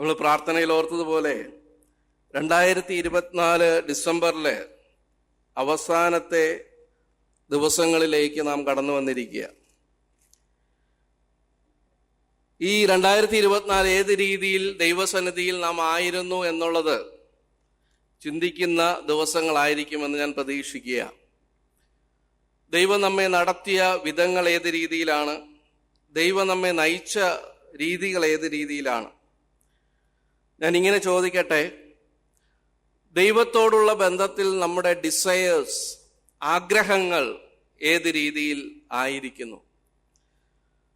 നമ്മൾ പ്രാർത്ഥനയിൽ ഓർത്തതുപോലെ 2024 ഡിസംബറിലെ അവസാനത്തെ ദിവസങ്ങളിലേക്ക് നാം കടന്നു വന്നിരിക്കുക. ഈ 2024 ഏത് രീതിയിൽ ദൈവസന്നിധിയിൽ നാം ആയിരുന്നു എന്നുള്ളത് ചിന്തിക്കുന്ന ദിവസങ്ങളായിരിക്കുമെന്ന് ഞാൻ പ്രതീക്ഷിക്കുക. ദൈവം നമ്മെ നടത്തിയ വിധങ്ങൾ ഏത് രീതിയിലാണ്, ദൈവം നമ്മെ നയിച്ച രീതികൾ ഏത് രീതിയിലാണ്. ഞാൻ ഇങ്ങനെ ചോദിക്കട്ടെ, ദൈവത്തോടുള്ള ബന്ധത്തിൽ നമ്മുടെ ഡിസയേഴ്സ്, ആഗ്രഹങ്ങൾ ഏത് രീതിയിൽ ആയിരിക്കുന്നു?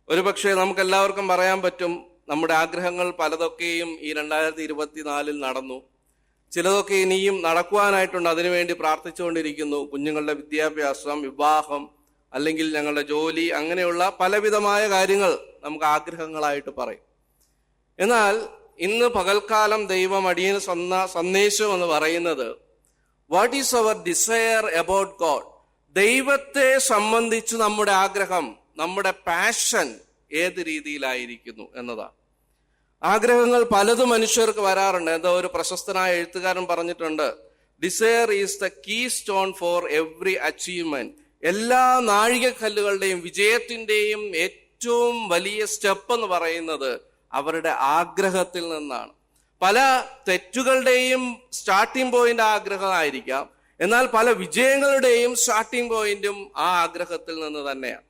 ഒരുപക്ഷെ നമുക്കെല്ലാവർക്കും പറയാൻ പറ്റും, നമ്മുടെ ആഗ്രഹങ്ങൾ പലതൊക്കെയും ഈ 2024 നടന്നു, ചിലതൊക്കെ ഇനിയും നടക്കുവാനായിട്ടുണ്ട്, അതിനുവേണ്ടി പ്രാർത്ഥിച്ചുകൊണ്ടിരിക്കുന്നു. കുഞ്ഞുങ്ങളുടെ വിദ്യാഭ്യാസം, വിവാഹം, അല്ലെങ്കിൽ ഞങ്ങളുടെ ജോലി, അങ്ങനെയുള്ള പലവിധമായ കാര്യങ്ങൾ നമുക്ക് ആഗ്രഹങ്ങളായിട്ട് പറയും. എന്നാൽ ഇന്ന് പകൽക്കാലം ദൈവം അടിയന് സന്ദേശം എന്ന് പറയുന്നത്, what is our desire about God? ദൈവത്തെ സംബന്ധിച്ച് നമ്മുടെ ആഗ്രഹം, നമ്മുടെ പാഷൻ ഏത് രീതിയിലായിരിക്കുന്നു എന്നതാണ്. ആഗ്രഹങ്ങൾ പലതും മനുഷ്യർക്ക് വരാറുണ്ട്. എന്തോ ഒരു പ്രശസ്തനായ എഴുത്തുകാരൻ പറഞ്ഞിട്ടുണ്ട്, desire is the keystone for every achievement. എല്ലാ നാഴികക്കല്ലുകളുടെയും വിജയത്തിന്റെയും ഏറ്റവും വലിയ സ്റ്റെപ്പ് എന്ന് പറയുന്നത് അവരുടെ ആഗ്രഹത്തിൽ നിന്നാണ്. പല തെറ്റുകളുടെയും സ്റ്റാർട്ടിംഗ് പോയിന്റ് ആഗ്രഹമായിരിക്കാം, എന്നാൽ പല വിജയങ്ങളുടെയും സ്റ്റാർട്ടിംഗ് പോയിന്റും ആ ആഗ്രഹത്തിൽ നിന്ന് തന്നെയാണ്.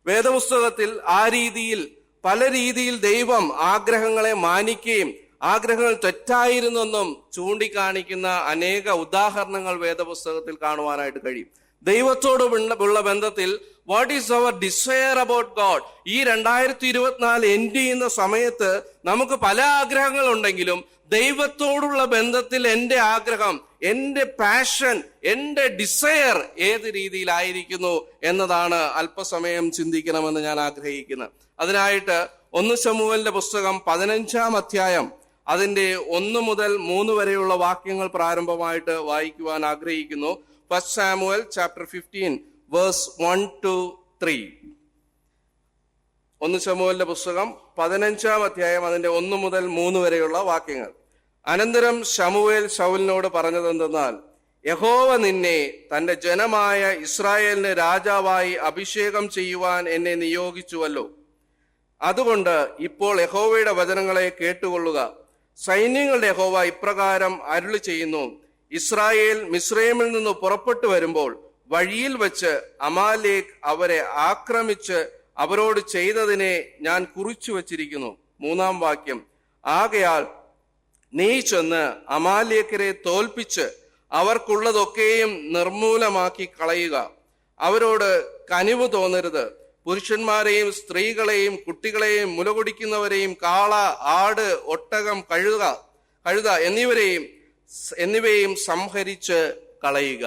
വേദപുസ്തകത്തിൽ ആ രീതിയിൽ പല രീതിയിൽ ദൈവം ആഗ്രഹങ്ങളെ മാനിക്കുകയും ആഗ്രഹങ്ങൾ തെറ്റായിരുന്നെന്നും ചൂണ്ടിക്കാണിക്കുന്ന അനേക ഉദാഹരണങ്ങൾ വേദപുസ്തകത്തിൽ കാണുവാനായിട്ട് കഴിയും. ദൈവത്തോടുള്ള ബന്ധത്തിൽ what is our desire about God? ഈ 2024 എൻഡ് ചെയ്യുന്ന സമയത്ത് നമുക്ക് പല ആഗ്രഹങ്ങൾ ഉണ്ടെങ്കിലും ദൈവത്തോടുള്ള ബന്ധത്തിൽ എൻ്റെ ആഗ്രഹം, എൻ്റെ പാഷൻ, എൻ്റെ ഡിസയർ ഏത് രീതിയിലായിരിക്കുന്നു എന്നതാണ് അല്പസമയം ചിന്തിക്കണമെന്ന് ഞാൻ ആഗ്രഹിക്കുന്നത്. അതിനായിട്ട് 1 ശമൂവേലിന്റെ പുസ്തകം 15-ാം അധ്യായം അതിന്റെ 1 മുതൽ 3 വരെയുള്ള വാക്യങ്ങൾ പ്രാരംഭമായിട്ട് വായിക്കുവാൻ ആഗ്രഹിക്കുന്നു. 1 Samuel chapter 15 verse 1 to 3. 1 ശമൂവേലിന്റെ പുസ്തകം 15-ാം അധ്യായം അതിന്റെ 1 മുതൽ 3 വരെയുള്ള വാക്യങ്ങൾ. അനന്തരം ശമൂവേൽ ശൗലിനോട് പറഞ്ഞതെന്തെന്നാൽ, യഹോവ നിന്നെ തന്റെ ജനമായ ഇസ്രായേലിന് രാജാവായി അഭിഷേകം ചെയ്യുവാൻ എന്നെ നിയോഗിച്ചുവല്ലോ. അതുകൊണ്ട് ഇപ്പോൾ യഹോവയുടെ വചനങ്ങളെ കേട്ടുകൊള്ളുക. സൈന്യങ്ങളുടെ യഹോവ ഇപ്രകാരം അരുളി ചെയ്യുന്നു, ഇസ്രായേൽ മിസ്രയീമിൽ നിന്ന് പുറപ്പെട്ടു വരുമ്പോൾ വഴിയിൽ വെച്ച് അമാലേക്ക് അവരെ ആക്രമിച്ച് അവരോട് ചെയ്തതിനെ ഞാൻ കുറിച്ചു വച്ചിരിക്കുന്നു. 3-ാം വാക്യം, ആകയാൽ നീ ചെന്ന് അമാലേക്കരെ തോൽപ്പിച്ച് അവർക്കുള്ളതൊക്കെയും നിർമൂലമാക്കി കളയുക. അവരോട് കനിവ് തോന്നരുത്. പുരുഷന്മാരെയും സ്ത്രീകളെയും കുട്ടികളെയും മുലകുടിക്കുന്നവരെയും കാള, ആട്, ഒട്ടകം, കഴുത എന്നിവയെയും സംഹരിച്ച് കളയുക.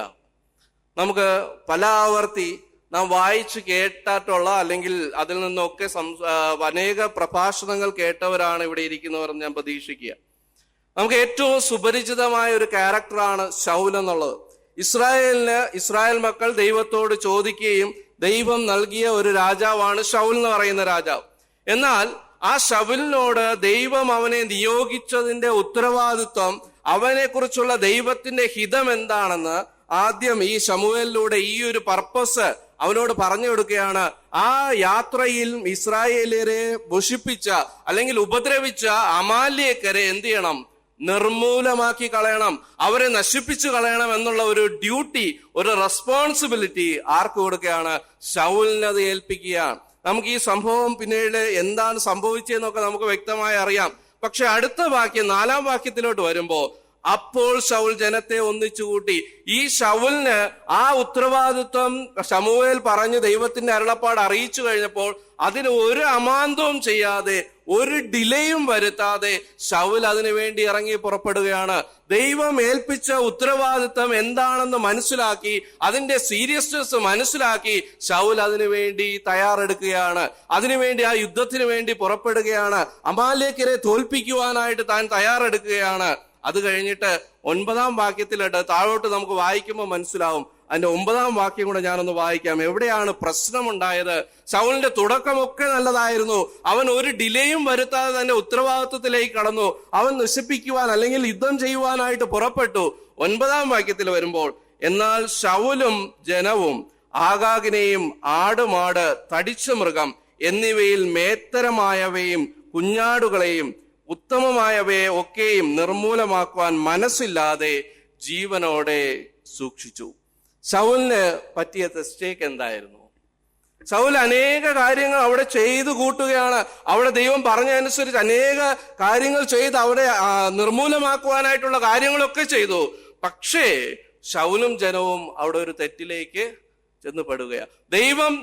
നമുക്ക് പല ആവർത്തി നാം വായിച്ചു കേട്ടിട്ടുള്ള, അല്ലെങ്കിൽ അതിൽ നിന്നൊക്കെ അനേക പ്രഭാഷണങ്ങൾ കേട്ടവരാണ് ഇവിടെ ഇരിക്കുന്നവർ എന്ന് ഞാൻ പ്രതീക്ഷിക്കുക. നമുക്ക് ഏറ്റവും സുപരിചിതമായ ഒരു ക്യാരക്ടറാണ് ശൗൽ എന്നുള്ളത്. ഇസ്രായേൽ മക്കൾ ദൈവത്തോട് ചോദിക്കുകയും ദൈവം നൽകിയ ഒരു രാജാവാണ് ശൗൽ എന്ന് പറയുന്ന രാജാവ്. എന്നാൽ ആ ശൗലിനോട് ദൈവം അവനെ നിയോഗിച്ചതിന്റെ ഉത്തരവാദിത്വം, അവനെ കുറിച്ചുള്ള ദൈവത്തിന്റെ ഹിതം എന്താണെന്ന് ആദ്യം ഈ ശമൂവേലിലൂടെ ഈ ഒരു പർപ്പസ് അവനോട് പറഞ്ഞു കൊടുക്കുകയാണ്. ആ യാത്രയിൽ ഇസ്രായേലിയരെ ദുഷിപ്പിച്ച അല്ലെങ്കിൽ ഉപദ്രവിച്ച അമാലേക്കരെ എന്ത് ചെയ്യണം? നിർമൂലമാക്കി കളയണം, അവരെ നശിപ്പിച്ചു കളയണം എന്നുള്ള ഒരു ഡ്യൂട്ടി, ഒരു റെസ്പോൺസിബിലിറ്റി ആർക്ക് കൊടുക്കുകയാണ്? ശൗലിനത് ഏൽപ്പിക്കുകയാണ്. നമുക്ക് ഈ സംഭവം പിന്നീട് എന്താണ് സംഭവിച്ചതെന്നൊക്കെ നമുക്ക് വ്യക്തമായി അറിയാം. പക്ഷെ അടുത്ത വാക്യം 4-ാം വാക്യത്തിലോട്ട് വരുമ്പോ, അപ്പോൾ ശൗൽ ജനത്തെ ഒന്നിച്ചുകൂട്ടി. ഈ ശൗലിന് ആ ഉത്തരവാദിത്വം ശമൂവേൽ പറഞ്ഞ് ദൈവത്തിന്റെ അരുളപ്പാട് അറിയിച്ചു കഴിഞ്ഞപ്പോൾ അതിന് ഒരു അമാന്തവും ചെയ്യാതെ, ഒരു ഡിലേയും വരുത്താതെ ശൗൽ അതിനു വേണ്ടി ഇറങ്ങി പുറപ്പെടുകയാണ്. ദൈവം ഏൽപ്പിച്ച ഉത്തരവാദിത്വം എന്താണെന്ന് മനസ്സിലാക്കി, അതിന്റെ സീരിയസ്നെസ് മനസ്സിലാക്കി ശൗൽ അതിനു വേണ്ടി തയ്യാറെടുക്കുകയാണ്. അതിനുവേണ്ടി ആ യുദ്ധത്തിന് വേണ്ടി പുറപ്പെടുകയാണ്. അമാലേക്കരെ തോൽപ്പിക്കുവാനായിട്ട് താൻ തയ്യാറെടുക്കുകയാണ്. അത് കഴിഞ്ഞിട്ട് 9-ാം വാക്യത്തിലിട്ട് താഴോട്ട് നമുക്ക് വായിക്കുമ്പോൾ മനസ്സിലാവും, അതിന്റെ 9-ാം വാക്യം കൂടെ ഞാനൊന്ന് വായിക്കാം. എവിടെയാണ് പ്രശ്നമുണ്ടായത്? ശൗലിന്റെ തുടക്കമൊക്കെ നല്ലതായിരുന്നു. അവൻ ഒരു ഡിലേയും വരുത്താതെ തന്നെ ഉത്തരവാദിത്വത്തിലേക്ക് കടന്നു. അവൻ നശിപ്പിക്കുവാൻ അല്ലെങ്കിൽ യുദ്ധം ചെയ്യുവാനായിട്ട് പുറപ്പെട്ടു. 9-ാം വാക്യത്തിൽ വരുമ്പോൾ, എന്നാൽ ശൗലും ജനവും ആഗാഗിനെയും ആടുമാട് തടിച്ച മൃഗം എന്നിവയിൽ മേത്തരമായവയും കുഞ്ഞാടുകളെയും ഉത്തമമായവയെ ഒക്കെയും നിർമൂലമാക്കുവാൻ മനസ്സില്ലാതെ ജീവനോടെ സൂക്ഷിച്ചു. ശൗലിന് പറ്റിയ മിസ്റ്റേക്ക് എന്തായിരുന്നു? ശൗൽ അനേക കാര്യങ്ങൾ അവിടെ ചെയ്തു കൂട്ടുകയാണ്. അവിടെ ദൈവം പറഞ്ഞതനുസരിച്ച് അനേക കാര്യങ്ങൾ ചെയ്ത് അവിടെ നിർമൂലമാക്കുവാനായിട്ടുള്ള കാര്യങ്ങളൊക്കെ ചെയ്തു. പക്ഷേ ശൗലും ജനവും അവിടെ ഒരു തെറ്റിലേക്ക് ചെന്നുപെടുകയാണ്.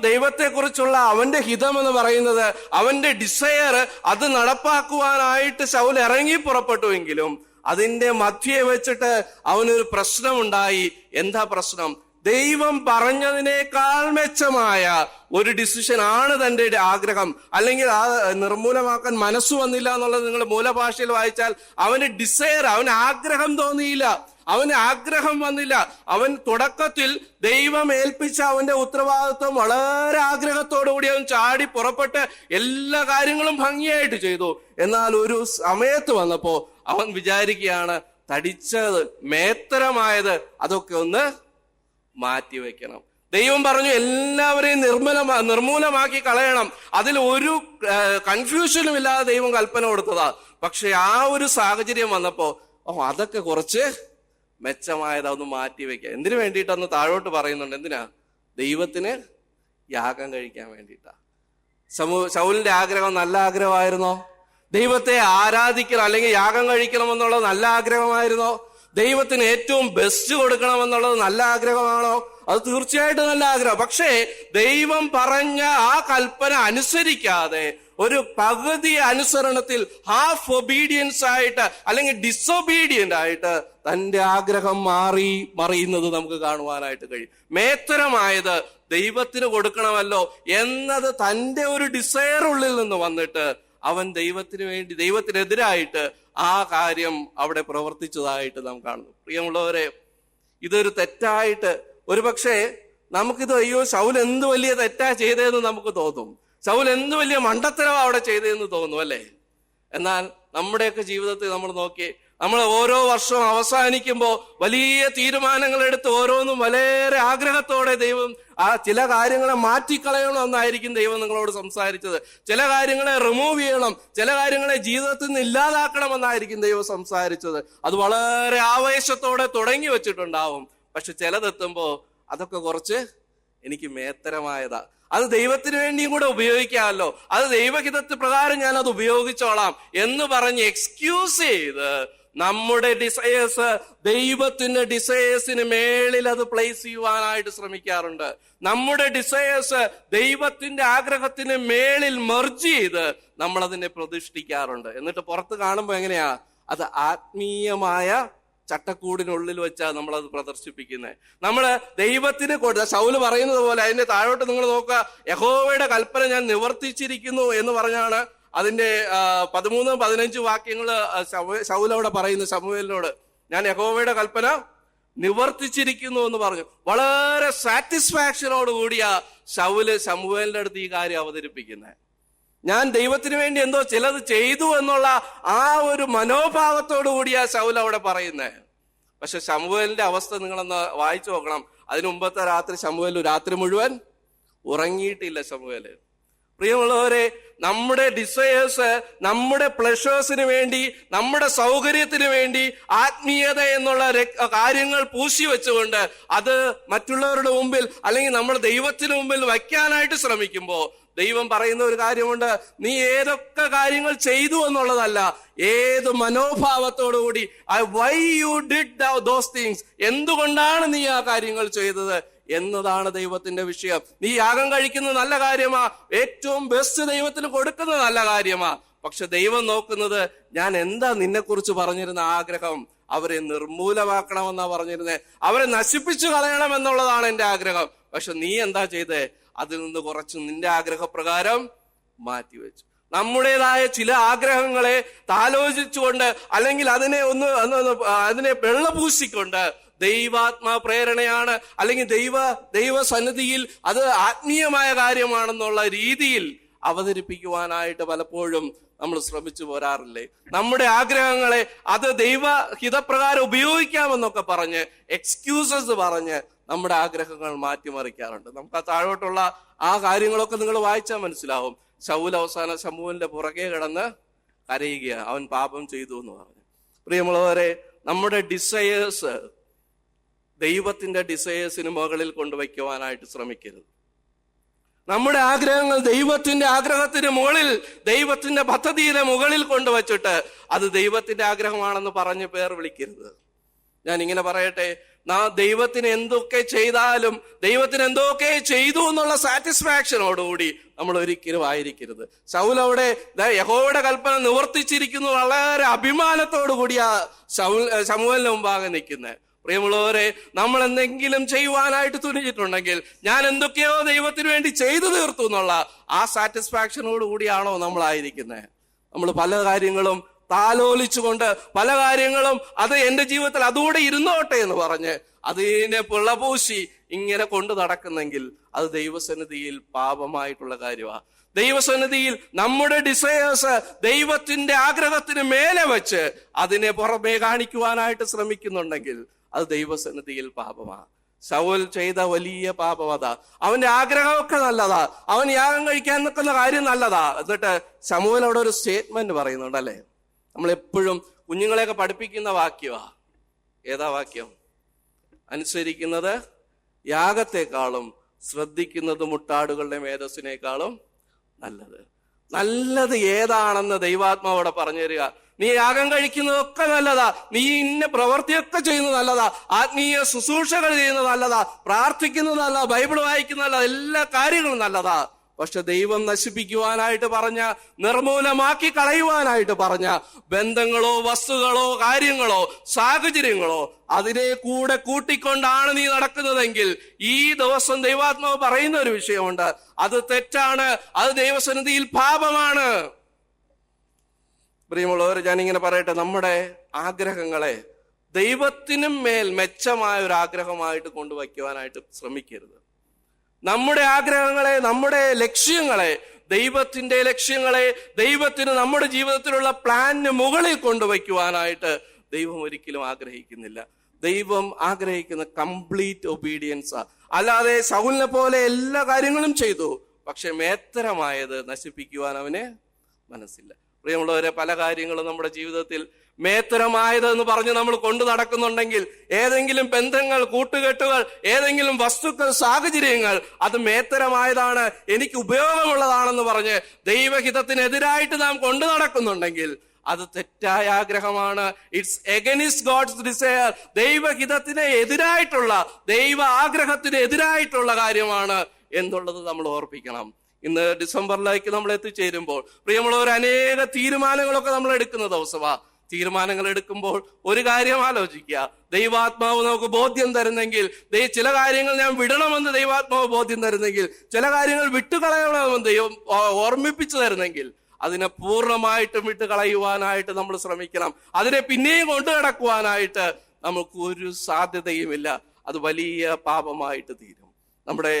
ദൈവത്തെക്കുറിച്ചുള്ള അവന്റെ ഹിതം എന്ന് പറയുന്നത്, അവന്റെ ഡിസയർ, അത് നടപ്പാക്കുവാനായിട്ട് ശൗൽ ഇറങ്ങി പുറപ്പെട്ടുവെങ്കിലും അതിന്റെ മധ്യേ വെച്ചിട്ട് അവനൊരു പ്രശ്നമുണ്ടായി. എന്താ പ്രശ്നം? ദൈവം പറഞ്ഞതിനേക്കാൾ മെച്ചമായ ഒരു ഡിസിഷൻ ആണ് തന്റെ ആഗ്രഹം, അല്ലെങ്കിൽ ആ നിർമൂലമാക്കാൻ മനസ്സ് വന്നില്ല എന്നുള്ളത് നിങ്ങൾ മൂലഭാഷയിൽ വായിച്ചാൽ അവന് ഡിസയർ, അവന് ആഗ്രഹം തോന്നിയില്ല, അവന് ആഗ്രഹം വന്നില്ല. അവൻ തുടക്കത്തിൽ ദൈവം ഏൽപ്പിച്ച അവന്റെ ഉത്തരവാദിത്വം വളരെ ആഗ്രഹത്തോടുകൂടി അവൻ ചാടി പുറപ്പെട്ട് എല്ലാ കാര്യങ്ങളും ഭംഗിയായിട്ട് ചെയ്തു. എന്നാൽ ഒരു സമയത്ത് വന്നപ്പോ അവൻ വിചാരിക്കുകയാണ്, തടിച്ചത്, മേത്തരമായത് അതൊക്കെ ഒന്ന് മാറ്റിവെക്കണം. ദൈവം പറഞ്ഞു എല്ലാവരെയും നിർമൂലമാക്കി കളയണം. അതിൽ ഒരു കൺഫ്യൂഷനും ഇല്ലാതെ ദൈവം കൽപ്പന കൊടുത്തതാ. പക്ഷെ ആ ഒരു സാഹചര്യം വന്നപ്പോ അതൊക്കെ കുറച്ച് മെച്ചമായത് അതൊന്ന് മാറ്റിവെക്കുക. എന്തിനു വേണ്ടിയിട്ടൊന്ന് താഴോട്ട് പറയുന്നുണ്ട്. എന്തിനാ? ദൈവത്തിന് യാഗം കഴിക്കാൻ വേണ്ടിയിട്ടാ. ശൗലിന്റെ ആഗ്രഹം നല്ല ആഗ്രഹമായിരുന്നോ? ദൈവത്തെ ആരാധിക്കണം അല്ലെങ്കിൽ യാഗം കഴിക്കണമെന്നുള്ളത് നല്ല ആഗ്രഹമായിരുന്നോ? ദൈവത്തിന് ഏറ്റവും ബെസ്റ്റ് കൊടുക്കണമെന്നുള്ളത് നല്ല ആഗ്രഹമാണോ? അത് തീർച്ചയായിട്ടും നല്ല ആഗ്രഹം. പക്ഷേ ദൈവം പറഞ്ഞ ആ കൽപ്പന അനുസരിക്കാതെ ഒരു പകുതി അനുസരണത്തിൽ ഹാഫ് ഒബീഡിയൻസ് ആയിട്ട് അല്ലെങ്കിൽ ഡിസൊബീഡിയന്റ് ആയിട്ട് തന്റെ ആഗ്രഹം മറിയുന്നത് നമുക്ക് കാണുവാനായിട്ട് കഴിയും. മേത്തരമായത് ദൈവത്തിന് കൊടുക്കണമല്ലോ എന്നത് തന്റെ ഒരു ഡിസയർ ഉള്ളിൽ നിന്ന് വന്നിട്ട് അവൻ ദൈവത്തിനെതിരായിട്ട് ആ കാര്യം അവിടെ പ്രവർത്തിച്ചതായിട്ട് നാം കാണുന്നു. പ്രിയമുള്ളവരെ, ഇതൊരു തെറ്റായിട്ട് ഒരുപക്ഷെ നമുക്കിത് അയ്യോ ശൗൽ എന്ത് വലിയ തെറ്റാ ചെയ്തതെന്ന് നമുക്ക് തോന്നും. ശൗൽ എന്ത് വലിയ മണ്ടത്തരവാ അവിടെ ചെയ്തതെന്ന് തോന്നും, അല്ലേ? എന്നാൽ നമ്മുടെയൊക്കെ ജീവിതത്തിൽ നമ്മൾ നോക്കി, നമ്മൾ ഓരോ വർഷവും അവസാനിക്കുമ്പോൾ വലിയ തീരുമാനങ്ങൾ എടുത്ത് ഓരോന്നും വളരെ ആഗ്രഹത്തോടെ ദൈവം ചില കാര്യങ്ങളെ മാറ്റിക്കളയണമെന്നായിരിക്കും ദൈവം നിങ്ങളോട് സംസാരിച്ചത്. ചില കാര്യങ്ങളെ റിമൂവ് ചെയ്യണം, ചില കാര്യങ്ങളെ ജീവിതത്തിൽ നിന്ന് ഇല്ലാതാക്കണമെന്നായിരിക്കും ദൈവം സംസാരിച്ചത്. അത് വളരെ ആവേശത്തോടെ തുടങ്ങി വെച്ചിട്ടുണ്ടാവും. പക്ഷെ ചിലതെത്തുമ്പോ അതൊക്കെ കുറച്ച് എനിക്ക് മേത്തരമായതാ, അത് ദൈവത്തിന് വേണ്ടിയും കൂടെ ഉപയോഗിക്കാമല്ലോ, അത് ദൈവഹിതത്തെ പ്രകാരം ഞാൻ അത് ഉപയോഗിച്ചോളാം എന്ന് പറഞ്ഞ് എക്സ്ക്യൂസ് ചെയ്ത് നമ്മുടെ ഡിസയേഴ്സ് ദൈവത്തിന്റെ ഡിസയേഴ്സിന് മേളിൽ അത് പ്ലേസ് ചെയ്യുവാനായിട്ട് ശ്രമിക്കാറുണ്ട്. നമ്മുടെ ഡിസയേഴ്സ് ദൈവത്തിന്റെ ആഗ്രഹത്തിന് മേളിൽ മെർജ് ചെയ്ത് നമ്മൾ അതിനെ പ്രതിഷ്ഠിക്കാറുണ്ട്. എന്നിട്ട് പുറത്ത് കാണുമ്പോൾ എങ്ങനെയാ? അത് ആത്മീയമായ ചട്ടക്കൂടിനുള്ളിൽ വെച്ചാ നമ്മളത് പ്രദർശിപ്പിക്കുന്നത്. നമ്മള് ദൈവത്തിന് ശൗല് പറയുന്നത് പോലെ അതിന്റെ താഴോട്ട് നിങ്ങൾ നോക്കുക, യഹോവയുടെ കൽപ്പന ഞാൻ നിവർത്തിച്ചിരിക്കുന്നു എന്ന് പറഞ്ഞാണ് അതിന്റെ 13-15 വാക്യങ്ങള് ശൗൽ അവിടെ പറയുന്നു ശമൂവേലിനോട്. ഞാൻ യഹോവയുടെ കൽപ്പന നിവർത്തിച്ചിരിക്കുന്നു എന്ന് പറഞ്ഞു. വളരെ സാറ്റിസ്ഫാക്ഷനോട് കൂടിയാ ശൗല് ശമൂവേലിന്റെ അടുത്ത് ഈ കാര്യം അവതരിപ്പിക്കുന്നത്. ഞാൻ ദൈവത്തിന് വേണ്ടി എന്തോ ചിലത് ചെയ്തു എന്നുള്ള ആ ഒരു മനോഭാവത്തോടു കൂടിയാ ശൗൽ അവിടെ പറയുന്നത്. പക്ഷെ ശമൂവേലിന്റെ അവസ്ഥ നിങ്ങളൊന്ന് വായിച്ചു നോക്കണം. അതിനു മുമ്പത്തെ രാത്രി ശമൂവേൽ രാത്രി മുഴുവൻ ഉറങ്ങിയിട്ടില്ല ശമൂവേല്. പ്രിയമുള്ളവരെ, നമ്മുടെ ഡിസയേഴ്സ് നമ്മുടെ പ്ലഷേഴ്സിന് വേണ്ടി, നമ്മുടെ സൗകര്യത്തിന് വേണ്ടി ആത്മീയത എന്നുള്ള കാര്യങ്ങൾ പൂശി വെച്ചുകൊണ്ട് അത് മറ്റുള്ളവരുടെ മുമ്പിൽ അല്ലെങ്കിൽ നമ്മൾ ദൈവത്തിന് മുമ്പിൽ വയ്ക്കാനായിട്ട് ശ്രമിക്കുമ്പോൾ ദൈവം പറയുന്ന ഒരു കാര്യമുണ്ട്. നീ ഏതൊക്കെ കാര്യങ്ങൾ ചെയ്തു എന്നുള്ളതല്ല, ഏത് മനോഭാവത്തോടു കൂടി why you did those things, എന്തുകൊണ്ടാണ് നീ ആ കാര്യങ്ങൾ ചെയ്തത് എന്നതാണ് ദൈവത്തിന്റെ വിഷയം. നീ യാഗം കഴിക്കുന്നത് നല്ല കാര്യമാ, ഏറ്റവും ബെസ്റ്റ് ദൈവത്തിന് കൊടുക്കുന്നത് നല്ല കാര്യമാ. പക്ഷെ ദൈവം നോക്കുന്നത് ഞാൻ എന്താ നിന്നെക്കുറിച്ച് പറഞ്ഞിരുന്ന ആഗ്രഹം, അവരെ നിർമൂലമാക്കണമെന്നാ പറഞ്ഞിരുന്നേ, അവരെ നശിപ്പിച്ചു കളയണമെന്നുള്ളതാണ് എന്റെ ആഗ്രഹം. പക്ഷെ നീ എന്താ ചെയ്തേ? അതിൽ നിന്ന് കുറച്ച് നിന്റെ ആഗ്രഹപ്രകാരം മാറ്റിവെച്ചു. നമ്മുടേതായ ചില ആഗ്രഹങ്ങളെ താലോചിച്ചുകൊണ്ട് അല്ലെങ്കിൽ അതിനെ വെള്ളപൂശിക്കൊണ്ട് ദൈവാത്മാ പ്രേരണയാണ്, അല്ലെങ്കിൽ ദൈവസന്നിധിയിൽ അത് ആത്മീയമായ കാര്യമാണെന്നുള്ള രീതിയിൽ അവതരിപ്പിക്കുവാനായിട്ട് പലപ്പോഴും നമ്മൾ ശ്രമിച്ചു പോരാറില്ലേ? നമ്മുടെ ആഗ്രഹങ്ങളെ അത് ദൈവഹിതപ്രകാരം ഉപയോഗിക്കാമെന്നൊക്കെ പറഞ്ഞ് എക്സ്ക്യൂസസ് പറഞ്ഞ് നമ്മുടെ ആഗ്രഹങ്ങൾ മാറ്റിമറിക്കാറുണ്ട്. നമുക്ക് ആ താഴോട്ടുള്ള ആ കാര്യങ്ങളൊക്കെ നിങ്ങൾ വായിച്ചാൽ മനസ്സിലാവും. ശൗൽ അവസാന ശമൂവേലിന്റെ പുറകെ കിടന്ന് കരയുക, അവൻ പാപം ചെയ്തു എന്ന് പറഞ്ഞു. പ്രിയമുള്ളവരെ, നമ്മുടെ ഡിസയേഴ്സ് ദൈവത്തിന്റെ ഡിസയേഴ്സിന് മുകളിൽ കൊണ്ടുവയ്ക്കുവാനായിട്ട് ശ്രമിക്കരുത്. നമ്മുടെ ആഗ്രഹങ്ങൾ ദൈവത്തിന്റെ ആഗ്രഹത്തിന് മുകളിൽ, ദൈവത്തിന്റെ പദ്ധതിയുടെ മുകളിൽ കൊണ്ടുവച്ചിട്ട് അത് ദൈവത്തിന്റെ ആഗ്രഹമാണെന്ന് പറഞ്ഞ് പേർ വിളിക്കരുത്. ഞാൻ ഇങ്ങനെ പറയട്ടെ, ദൈവത്തിന് എന്തൊക്കെ ചെയ്താലും ദൈവത്തിന് എന്തൊക്കെ ചെയ്തു എന്നുള്ള സാറ്റിസ്ഫാക്ഷനോടുകൂടി നമ്മൾ ഒരിക്കലും ആയിരിക്കരുത്. ശൗൽ അവിടെ യഹോവയുടെ കൽപ്പന നിവർത്തിച്ചിരിക്കുന്നു വളരെ അഭിമാനത്തോടു കൂടിയാ ശമൂവേലിന് മുമ്പാകെ നിൽക്കുന്നത്. പ്രിയമുള്ളവരെ, നമ്മൾ എന്തെങ്കിലും ചെയ്യുവാനായിട്ട് തുനിഞ്ഞിട്ടുണ്ടെങ്കിൽ ഞാൻ എന്തൊക്കെയോ ദൈവത്തിന് വേണ്ടി ചെയ്തു തീർത്തു എന്നുള്ള ആ സാറ്റിസ്ഫാക്ഷനോട് കൂടിയാണോ നമ്മളായിരിക്കുന്നത്? നമ്മൾ പല കാര്യങ്ങളും താലോലിച്ചുകൊണ്ട്, പല കാര്യങ്ങളും അത് എന്റെ ജീവിതത്തിൽ അതുകൂടെ ഇരുന്നോട്ടെ എന്ന് പറഞ്ഞ് അതിനെ പിള്ളപൂശി ഇങ്ങനെ കൊണ്ടു നടക്കുന്നെങ്കിൽ അത് ദൈവസന്നിധിയിൽ പാപമായിട്ടുള്ള കാര്യമാണ്. ദൈവസന്നിധിയിൽ നമ്മുടെ ഡിസയേഴ്സ് ദൈവത്തിന്റെ ആഗ്രഹത്തിന് മേലെ വെച്ച് അതിനെ പുറമേ കാണിക്കുവാനായിട്ട് ശ്രമിക്കുന്നുണ്ടെങ്കിൽ അത് ദൈവസന്നിധിയിൽ പാപമാണ്. ശൗൽ ചെയ്ത വലിയ പാപം അതാ. അവന്റെ ആഗ്രഹമൊക്കെ നല്ലതാ, അവൻ യാഗം കഴിക്കാൻ നിൽക്കുന്ന കാര്യം നല്ലതാ. എന്നിട്ട് ശമൂവേൽ അവിടെ ഒരു സ്റ്റേറ്റ്മെന്റ് പറയുന്നുണ്ടല്ലേ, നമ്മളെപ്പോഴും കുഞ്ഞുങ്ങളെയൊക്കെ പഠിപ്പിക്കുന്ന വാക്യമാ. ഏതാ വാക്യം? അനുസരിക്കുന്നത് യാഗത്തെക്കാളും ശ്രദ്ധിക്കുന്നത് മുട്ടാടുകളുടെ മേധസ്സിനേക്കാളും നല്ലത് ഏതാണെന്ന് ദൈവാത്മാവോടെ പറഞ്ഞു തരിക. നീ യാഗം കഴിക്കുന്നതൊക്കെ നല്ലതാ, നീ ഇന്ന പ്രവൃത്തിയൊക്കെ ചെയ്യുന്നത് നല്ലതാ, ആത്മീയ ശുശ്രൂഷകൾ ചെയ്യുന്നത് നല്ലതാ, പ്രാർത്ഥിക്കുന്നത് നല്ലതാ, ബൈബിൾ വായിക്കുന്നത് നല്ലതാ, എല്ലാ കാര്യങ്ങളും നല്ലതാ. പക്ഷെ ദൈവം നശിപ്പിക്കുവാനായിട്ട് പറഞ്ഞ, നിർമൂലമാക്കി കളയുവാനായിട്ട് പറഞ്ഞ ബന്ധങ്ങളോ വസ്തുക്കളോ കാര്യങ്ങളോ സാഹചര്യങ്ങളോ അതിനെ കൂടെ കൂട്ടിക്കൊണ്ടാണ് നീ നടക്കുന്നതെങ്കിൽ ഈ ദിവസം ദൈവാത്മാവ് പറയുന്ന ഒരു വിഷയമുണ്ട്. അത് തെറ്റാണ്, അത് ദൈവസന്നിധിയിൽ പാപമാണ്. പ്രിയമുള്ളവർ, ഞാനിങ്ങനെ പറയട്ടെ, നമ്മുടെ ആഗ്രഹങ്ങളെ ദൈവത്തിനും മേൽ മെച്ചമായ ഒരു ആഗ്രഹമായിട്ട് കൊണ്ടുവയ്ക്കുവാനായിട്ട് ശ്രമിക്കരുത്. നമ്മുടെ ആഗ്രഹങ്ങളെ, നമ്മുടെ ലക്ഷ്യങ്ങളെ, ദൈവത്തിന്റെ ലക്ഷ്യങ്ങളെ, ദൈവത്തിന് നമ്മുടെ ജീവിതത്തിലുള്ള പ്ലാനിന് മുകളിൽ കൊണ്ടുവയ്ക്കുവാനായിട്ട് ദൈവം ഒരിക്കലും ആഗ്രഹിക്കുന്നില്ല. ദൈവം ആഗ്രഹിക്കുന്ന കംപ്ലീറ്റ് ഒബീഡിയൻസാ. അല്ലാതെ ശൗലിനെ പോലെ എല്ലാ കാര്യങ്ങളും ചെയ്തു, പക്ഷെ മേത്തരമായത് നശിപ്പിക്കുവാൻ അവന് മനസ്സില്ല. പ്രിയമുള്ളവരെ, പല കാര്യങ്ങളും നമ്മുടെ ജീവിതത്തിൽ മേത്തരമായതെന്ന് പറഞ്ഞ് നമ്മൾ കൊണ്ടു നടക്കുന്നുണ്ടെങ്കിൽ, ഏതെങ്കിലും ബന്ധങ്ങൾ, കൂട്ടുകെട്ടുകൾ, ഏതെങ്കിലും വസ്തുക്കൾ, സാഹചര്യങ്ങൾ അത് മേത്തരമായതാണ്, എനിക്ക് ഉപയോഗമുള്ളതാണെന്ന് പറഞ്ഞ് ദൈവഹിതത്തിനെതിരായിട്ട് നാം കൊണ്ടു നടക്കുന്നുണ്ടെങ്കിൽ അത് തെറ്റായ ആഗ്രഹമാണ്. It's against God's desire. ദൈവഹിതത്തിന് എതിരായിട്ടുള്ള, ദൈവ ആഗ്രഹത്തിന് എതിരായിട്ടുള്ള കാര്യമാണ് എന്നുള്ളത് നമ്മൾ ഓർപ്പിക്കണം. ഇന്ന് ഡിസംബറിലേക്ക് നമ്മൾ എത്തിച്ചേരുമ്പോൾ പ്രിയമുള്ളവർ, അനേക തീരുമാനങ്ങളൊക്കെ നമ്മൾ എടുക്കുന്ന ദിവസമാണ്. തീരുമാനങ്ങൾ എടുക്കുമ്പോൾ ഒരു കാര്യം ആലോചിക്കുക, ദൈവാത്മാവ് നമുക്ക് ബോധ്യം തരുന്നെങ്കിൽ, ചില കാര്യങ്ങൾ ഞാൻ വിടണമെന്ന് ദൈവാത്മാവ് ബോധ്യം തരുന്നെങ്കിൽ, ചില കാര്യങ്ങൾ വിട്ടുകളയണമെന്ന് ദൈവം ഓർമ്മിപ്പിച്ചു തരുന്നെങ്കിൽ അതിനെ പൂർണ്ണമായിട്ടും വിട്ടുകളയുവാനായിട്ട് നമ്മൾ ശ്രമിക്കണം. അതിനെ പിന്നെയും കൊണ്ടു നടക്കുവാനായിട്ട് നമുക്ക് ഒരു സാധ്യതയുമില്ല. അത് വലിയ പാപമായിട്ട് തീരും. നമ്മുടെ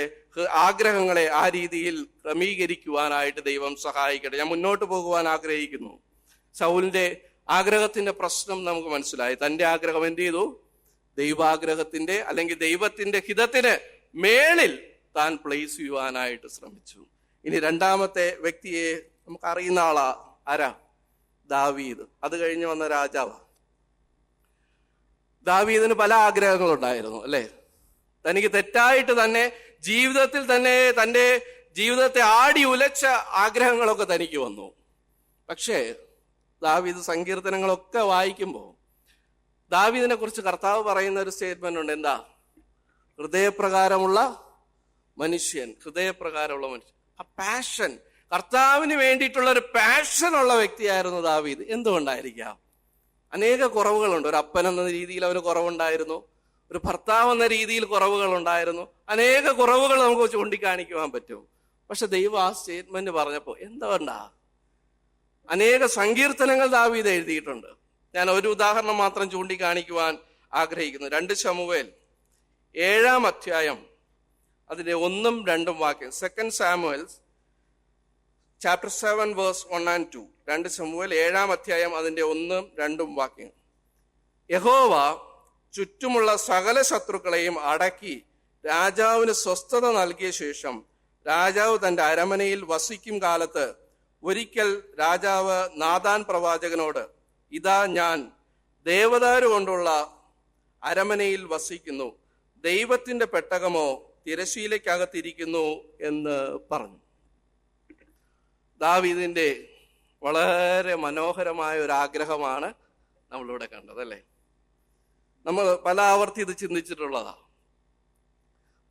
ആഗ്രഹങ്ങളെ ആ രീതിയിൽ ക്രമീകരിക്കുവാനായിട്ട് ദൈവം സഹായിക്കട്ടെ. ഞാൻ മുന്നോട്ട് പോകുവാൻ ആഗ്രഹിക്കുന്നു. ശൗലിന്റെ ആഗ്രഹത്തിന്റെ പ്രശ്നം നമുക്ക് മനസ്സിലായി. തന്റെ ആഗ്രഹം എന്ത് ചെയ്തു? ദൈവാഗ്രഹത്തിന്റെ അല്ലെങ്കിൽ ദൈവത്തിന്റെ ഹിതത്തിന് മേളിൽ താൻ പ്ലേസ് ചെയ്യുവാനായിട്ട് ശ്രമിച്ചു. ഇനി രണ്ടാമത്തെ വ്യക്തിയെ നമുക്ക് അറിയുന്ന ആളാ. ആരാ? ദാവീദ്. അത് കഴിഞ്ഞ് വന്ന രാജാവാ. ദാവീദിന് പല ആഗ്രഹങ്ങളുണ്ടായിരുന്നു അല്ലെ. തനിക്ക് തെറ്റായിട്ട് തന്നെ ജീവിതത്തിൽ തന്നെ തന്റെ ജീവിതത്തെ ആടി ഉലച്ച ആഗ്രഹങ്ങളൊക്കെ തനിക്ക് വന്നു. പക്ഷേ ദാവീദ് സങ്കീർത്തനങ്ങളൊക്കെ വായിക്കുമ്പോൾ ദാവീദിനെ കുറിച്ച് കർത്താവ് പറയുന്ന ഒരു സ്റ്റേറ്റ്മെന്റ് ഉണ്ട്. എന്താ? ഹൃദയപ്രകാരമുള്ള മനുഷ്യൻ. ഹൃദയപ്രകാരമുള്ള മനുഷ്യൻ. ആ പാഷൻ, കർത്താവിന് വേണ്ടിയിട്ടുള്ള ഒരു പാഷൻ ഉള്ള വ്യക്തിയായിരുന്നു ദാവീദ്. എന്തുകൊണ്ടായിരിക്കാം? അനേക കുറവുകളുണ്ട്. ഒരു അപ്പൻ എന്ന രീതിയിൽ അവന് കുറവുണ്ടായിരുന്നു, ഒരു ഭർത്താവ് എന്ന രീതിയിൽ കുറവുകൾ ഉണ്ടായിരുന്നു, അനേക കുറവുകൾ നമുക്ക് ചൂണ്ടിക്കാണിക്കുവാൻ പറ്റും. പക്ഷെ ദൈവം ആ സ്റ്റേറ്റ്മെന്റ് പറഞ്ഞപ്പോൾ എന്തുകൊണ്ടാ? അനേക സങ്കീർത്തനങ്ങൾ ദാവീദ് എഴുതിയിട്ടുണ്ട്. ഞാൻ ഒരു ഉദാഹരണം മാത്രം ചൂണ്ടിക്കാണിക്കുവാൻ ആഗ്രഹിക്കുന്നു. 2 ശമൂവേൽ 7-ാം അധ്യായം അതിന്റെ 1-2 വാക്യം. 2 സാമുവേൽ ചാപ്റ്റർ 7 വേഴ്സ് 1 and 2. 2 ശമൂവേൽ 7-ാം അധ്യായം അതിന്റെ 1-2 വാക്യം. യഹോവ ചുറ്റുമുള്ള സകല ശത്രുക്കളെയും അടക്കി രാജാവിന് സ്വസ്ഥത നൽകിയ ശേഷം രാജാവ് തന്റെ അരമനയിൽ വസിക്കും കാലത്ത് ഒരിക്കൽ രാജാവ് നാഥാൻ പ്രവാചകനോട്, ഇതാ ഞാൻ ദേവദാരു കൊണ്ടുള്ള അരമനയിൽ വസിക്കുന്നു, ദൈവത്തിന്റെ പെട്ടകമോ തിരശീലയ്ക്കകത്തിരിക്കുന്നു എന്ന് പറഞ്ഞു. ദാവീദിന്റെ വളരെ മനോഹരമായ ഒരു ആഗ്രഹമാണ് നമ്മളിവിടെ കണ്ടത്, അല്ലേ? നമ്മൾ പല ആവർത്തി ഇത് ചിന്തിച്ചിട്ടുള്ളതാ.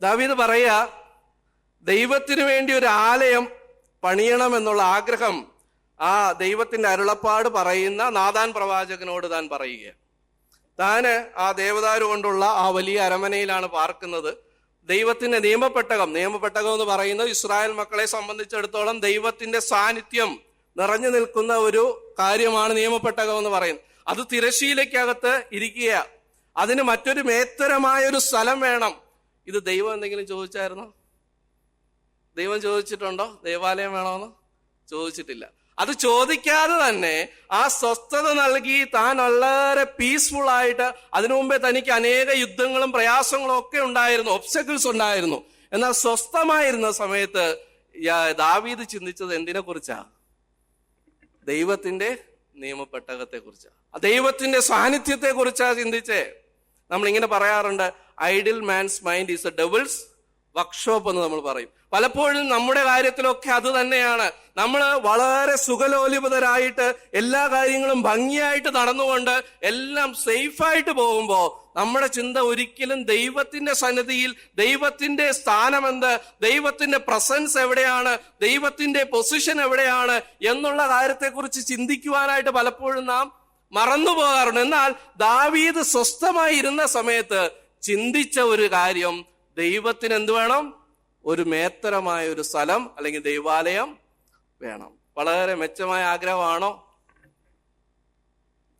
ദാവീദ് പറയാ, ദൈവത്തിന് വേണ്ടി ഒരു ആലയം പണിയണം എന്നുള്ള ആഗ്രഹം ആ ദൈവത്തിന്റെ അരുളപ്പാട് പറയുന്ന നാഥാൻ പ്രവാചകനോട് താൻ പറയുക. താന് ആ ദേവദാരു കൊണ്ടുള്ള ആ വലിയ അരമനയിലാണ് പാർക്കുന്നത്. ദൈവത്തിന്റെ നിയമപ്പെട്ടകം എന്ന് പറയുന്നത് ഇസ്രായേൽ മക്കളെ സംബന്ധിച്ചിടത്തോളം ദൈവത്തിന്റെ സാന്നിധ്യം നിറഞ്ഞു നിൽക്കുന്ന ഒരു കാര്യമാണ് നിയമപ്പെട്ടകം എന്ന് പറയുന്നത്. അത് തിരശീലയ്ക്കകത്ത് ഇരിക്കുക. അതിന് മറ്റൊരു മേത്തരമായ ഒരു സ്ഥലം വേണം. ഇത് ദൈവം എന്തെങ്കിലും ചോദിച്ചായിരുന്നോ? ദൈവം ചോദിച്ചിട്ടുണ്ടോ ദേവാലയം വേണമെന്ന്? ചോദിച്ചിട്ടില്ല. അത് ചോദിക്കാതെ തന്നെ ആ സ്വസ്ഥത നൽകി താൻ വളരെ പീസ്ഫുൾ ആയിട്ട്, അതിനു മുമ്പേ തനിക്ക് അനേക യുദ്ധങ്ങളും പ്രയാസങ്ങളും ഒക്കെ ഉണ്ടായിരുന്നു, ഒബ്സ്റ്റക്കിൾസ് ഉണ്ടായിരുന്നു. എന്നാൽ സ്വസ്ഥമായിരുന്ന സമയത്ത് ദാവീദ് ചിന്തിച്ചത് എന്തിനെ കുറിച്ചാ? ദൈവത്തിന്റെ നിയമപ്പെട്ടകത്തെ കുറിച്ചാ, ദൈവത്തിന്റെ സാന്നിധ്യത്തെ കുറിച്ചാ ചിന്തിച്ചേ. നമ്മളിങ്ങനെ പറയാറുണ്ട്, idle man's mind is A devils workshop എന്ന് നമ്മൾ പറയും. പലപ്പോഴും നമ്മുടെ കാര്യത്തിലൊക്കെ അത് തന്നെയാണ്. നമ്മൾ വളരെ സുഖലോലിപതരായിട്ട് എല്ലാ കാര്യങ്ങളും ഭംഗിയായിട്ട് നടന്നുകൊണ്ട് എല്ലാം സേഫായിട്ട് പോകുമ്പോ നമ്മുടെ ചിന്ത ഒരിക്കലും ദൈവത്തിന്റെ സന്നിധിയിൽ ദൈവത്തിന്റെ സ്ഥാനം എന്ത്, ദൈവത്തിന്റെ പ്രസൻസ് എവിടെയാണ്, ദൈവത്തിന്റെ പൊസിഷൻ എവിടെയാണ് എന്നുള്ള കാര്യത്തെക്കുറിച്ച് ചിന്തിക്കുവാനായിട്ട് പലപ്പോഴും നാം മറന്നു പോകാറുണ്ട്. എന്നാൽ ദാവീദ് സ്വസ്ഥമായി ഇരുന്ന സമയത്ത് ചിന്തിച്ച ഒരു കാര്യം, ദൈവത്തിന് എന്ത് വേണം? ഒരു മേത്തരമായ ഒരു സ്ഥലം അല്ലെങ്കിൽ ദൈവാലയം വേണം. വളരെ മെച്ചമായ ആഗ്രഹമാണോ?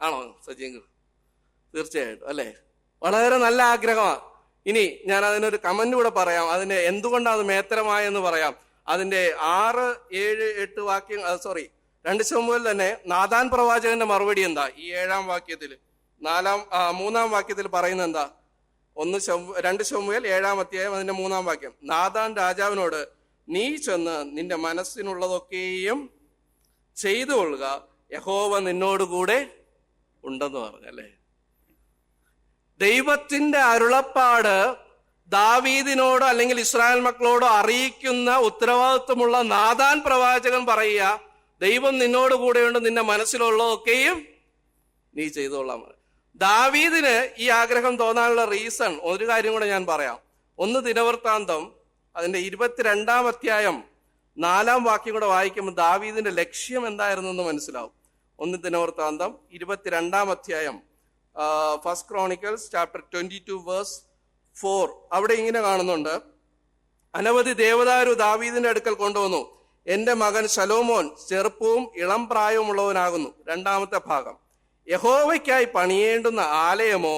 ആണോ സജീവ്? തീർച്ചയായിട്ടും അല്ലേ, വളരെ നല്ല ആഗ്രഹമാണ്. ഇനി ഞാൻ അതിനൊരു കമന്റ് കൂടെ പറയാം. അതിന് എന്തുകൊണ്ടാണ് അത് മേത്തരമായെന്ന് പറയാം. അതിന്റെ 6, 7, 8 വാക്യം 2 ശമൂവേൽ തന്നെ നാഥാൻ പ്രവാചകന്റെ മറുപടി എന്താ? ഈ 7-ാം വാക്യത്തിൽ 3-ാം വാക്യത്തിൽ പറയുന്നത് എന്താ? 2 ശമൂവേൽ 7-ാം അധ്യായം അതിന്റെ 3-ാം വാക്യം. നാഥാൻ രാജാവിനോട്, നീ ചെന്ന് നിന്റെ മനസ്സിനുള്ളതൊക്കെയും ചെയ്തു കൊള്ളുക, യഹോവ നിന്നോടുകൂടെ ഉണ്ടെന്ന് പറഞ്ഞല്ലേ. ദൈവത്തിന്റെ അരുളപ്പാട് ദാവീദിനോടോ അല്ലെങ്കിൽ ഇസ്രായേൽ മക്കളോടോ അറിയിക്കുന്ന ഉത്തരവാദിത്വമുള്ള നാഥാൻ പ്രവാചകൻ പറയുക, ദൈവം നിന്നോട് കൂടെയുണ്ട്, നിന്റെ മനസ്സിലുള്ളതൊക്കെയും നീ ചെയ്തോളാം. ദാവീദിന് ഈ ആഗ്രഹം തോന്നാനുള്ള റീസൺ ഒരു കാര്യം കൂടെ ഞാൻ പറയാം. 1 ദിനവൃത്താന്തം അതിന്റെ 22-ാം അധ്യായം 4-ാം വാക്യം കൂടെ വായിക്കുമ്പോൾ ദാവീദിന്റെ ലക്ഷ്യം എന്തായിരുന്നു എന്ന് മനസ്സിലാവും. 1 ദിനവൃത്താന്തം 22-ാം അധ്യായം, ഫസ്റ്റ് ക്രോണിക്കൽസ് ചാപ്റ്റർ 22 വേഴ്സ് 4. അവിടെ ഇങ്ങനെ കാണുന്നുണ്ട്, അനവധി ദേവദാരു ദാവീദിന്റെ അടുക്കൽ കൊണ്ടുവന്നു. എന്റെ മകൻ ശലോമോൻ ചെറുപ്പവും ഇളം പ്രായവുമുള്ളവനാകുന്നു. 2-ാമത്തെ ഭാഗം, യഹോവയ്ക്കായി പണിയേണ്ടുന്ന ആലയമോ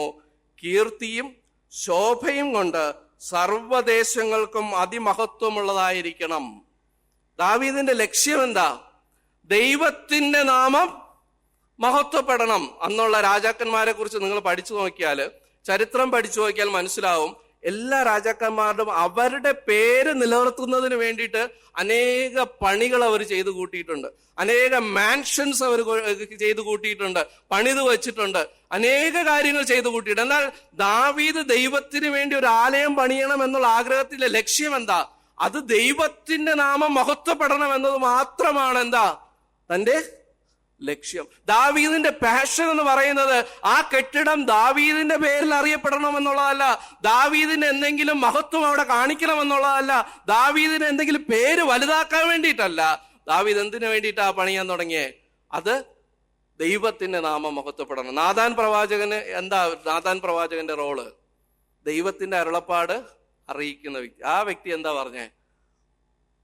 കീർത്തിയും ശോഭയും കൊണ്ട് സർവദേശങ്ങൾക്കും അതിമഹത്വമുള്ളതായിരിക്കണം. ദാവീദിന്റെ ലക്ഷ്യം എന്താ? ദൈവത്തിന്റെ നാമം മഹത്വപ്പെടണം. അന്നുള്ള രാജാക്കന്മാരെ കുറിച്ച് നിങ്ങൾ പഠിച്ചു നോക്കിയാൽ, ചരിത്രം പഠിച്ചു നോക്കിയാൽ മനസ്സിലാവും, എല്ലാ രാജാക്കന്മാരുടെയും അവരുടെ പേര് നിലനിർത്തുന്നതിന് വേണ്ടിയിട്ട് അനേക പണികൾ അവർ ചെയ്തു കൂട്ടിയിട്ടുണ്ട്, അനേക മാൻഷൻസ് അവർ ചെയ്തു കൂട്ടിയിട്ടുണ്ട്, പണിത് വെച്ചിട്ടുണ്ട്, അനേക കാര്യങ്ങൾ ചെയ്തു കൂട്ടിയിട്ടുണ്ട്. എന്നാൽ ദാവീദ് ദൈവത്തിന് വേണ്ടി ഒരു ആലയം പണിയണം എന്നുള്ള ആഗ്രഹത്തിലെ ലക്ഷ്യം എന്താ? അത് ദൈവത്തിന്റെ നാമം മഹത്വപ്പെടണം എന്നത് മാത്രമാണ് എന്താ തന്റെ ലക്ഷ്യം. ദാവീദിന്റെ പാഷൻ എന്ന് പറയുന്നത് ആ കെട്ടിടം ദാവീദിന്റെ പേരിൽ അറിയപ്പെടണം എന്നുള്ളതല്ല, ദാവീദിന് എന്തെങ്കിലും മഹത്വം അവിടെ കാണിക്കണം എന്നുള്ളതല്ല, ദാവീദിന് എന്തെങ്കിലും പേര് വലുതാക്കാൻ വേണ്ടിയിട്ടല്ല. ദാവീദ് എന്തിനു വേണ്ടിയിട്ടാ പണിയാൻ തുടങ്ങിയേ? അത് ദൈവത്തിന്റെ നാമം മഹത്വപ്പെടണം. നാഥാൻ പ്രവാചകന് എന്താ നാഥാൻ പ്രവാചകന്റെ റോള്? ദൈവത്തിന്റെ അരുളപ്പാട് അറിയിക്കുന്ന വ്യക്തി. ആ വ്യക്തി എന്താ പറഞ്ഞേ?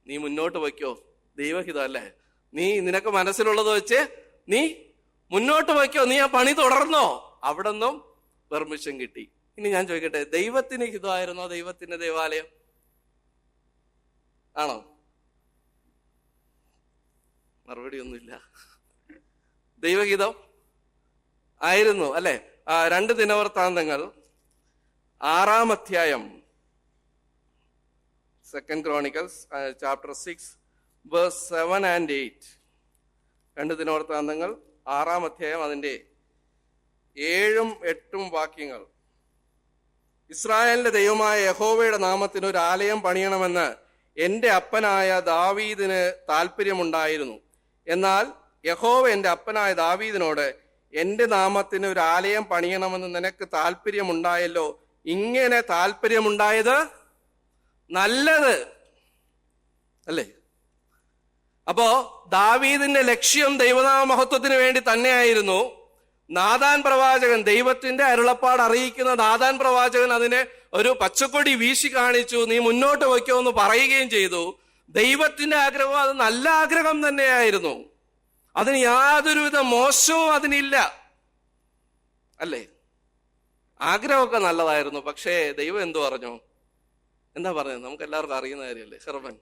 നീ മുന്നോട്ട് വയ്ക്കോ, ദൈവഹിതം അല്ലേ, നീ നിനക്ക് മനസ്സിലുള്ളത് വെച്ച് നീ മുന്നോട്ട് വയ്ക്കോ, നീ ആ പണി തുടർന്നോ. അവിടെ നിന്നും പെർമിഷൻ കിട്ടി. ഇനി ഞാൻ ചോദിക്കട്ടെ, ദൈവത്തിന് ഹിതമായിരുന്നോ ദൈവത്തിന്റെ ദേവാലയം? ആണോ? മറുപടി ഒന്നുമില്ല. ദൈവഹിതം ആയിരുന്നു അല്ലെ? 2 ദിനവൃത്താന്തങ്ങൾ 6-ാം അധ്യായം, 2 Chronicles chapter 6 verse 7 and 8. 2 ദിനവൃത്താന്തങ്ങൾ 6-ാം അധ്യായം അതിന്റെ 7-ഉം 8-ഉം വാക്യങ്ങൾ. ഇസ്രായേലിന്റെ ദൈവമായ യഹോവയുടെ നാമത്തിന് ഒരു ആലയം പണിയണമെന്ന് എന്റെ അപ്പനായ ദാവീദിന് താല്പര്യമുണ്ടായിരുന്നു. എന്നാൽ യഹോവ എന്റെ അപ്പനായ ദാവീദിനോട്, എന്റെ നാമത്തിന് ഒരു ആലയം പണിയണമെന്ന് നിനക്ക് താല്പര്യമുണ്ടായല്ലോ. ഇങ്ങനെ താല്പര്യമുണ്ടായത് നല്ലത് അല്ലേ? അപ്പോ ദാവീദിന്റെ ലക്ഷ്യം ദൈവനാമ മഹത്വത്തിന് വേണ്ടി തന്നെയായിരുന്നു. നാഥാൻ പ്രവാചകൻ, ദൈവത്തിന്റെ അരുളപ്പാട് അറിയിക്കുന്ന നാഥാൻ പ്രവാചകൻ അതിനെ ഒരു പച്ചക്കൊടി വീശി കാണിച്ചു, നീ മുന്നോട്ട് വയ്ക്കോ എന്ന് പറയുകയും ചെയ്തു. ദൈവത്തിന്റെ ആഗ്രഹം അത് നല്ല ആഗ്രഹം തന്നെയായിരുന്നു. അതിന് യാതൊരുവിധ മോശവും അതിനില്ല അല്ലേ? ആഗ്രഹമൊക്കെ നല്ലതായിരുന്നു. പക്ഷേ ദൈവം എന്തു പറഞ്ഞു? എന്താ പറഞ്ഞത്? നമുക്ക് എല്ലാവർക്കും അറിയുന്ന കാര്യമല്ലേ. ഹെർമൻ,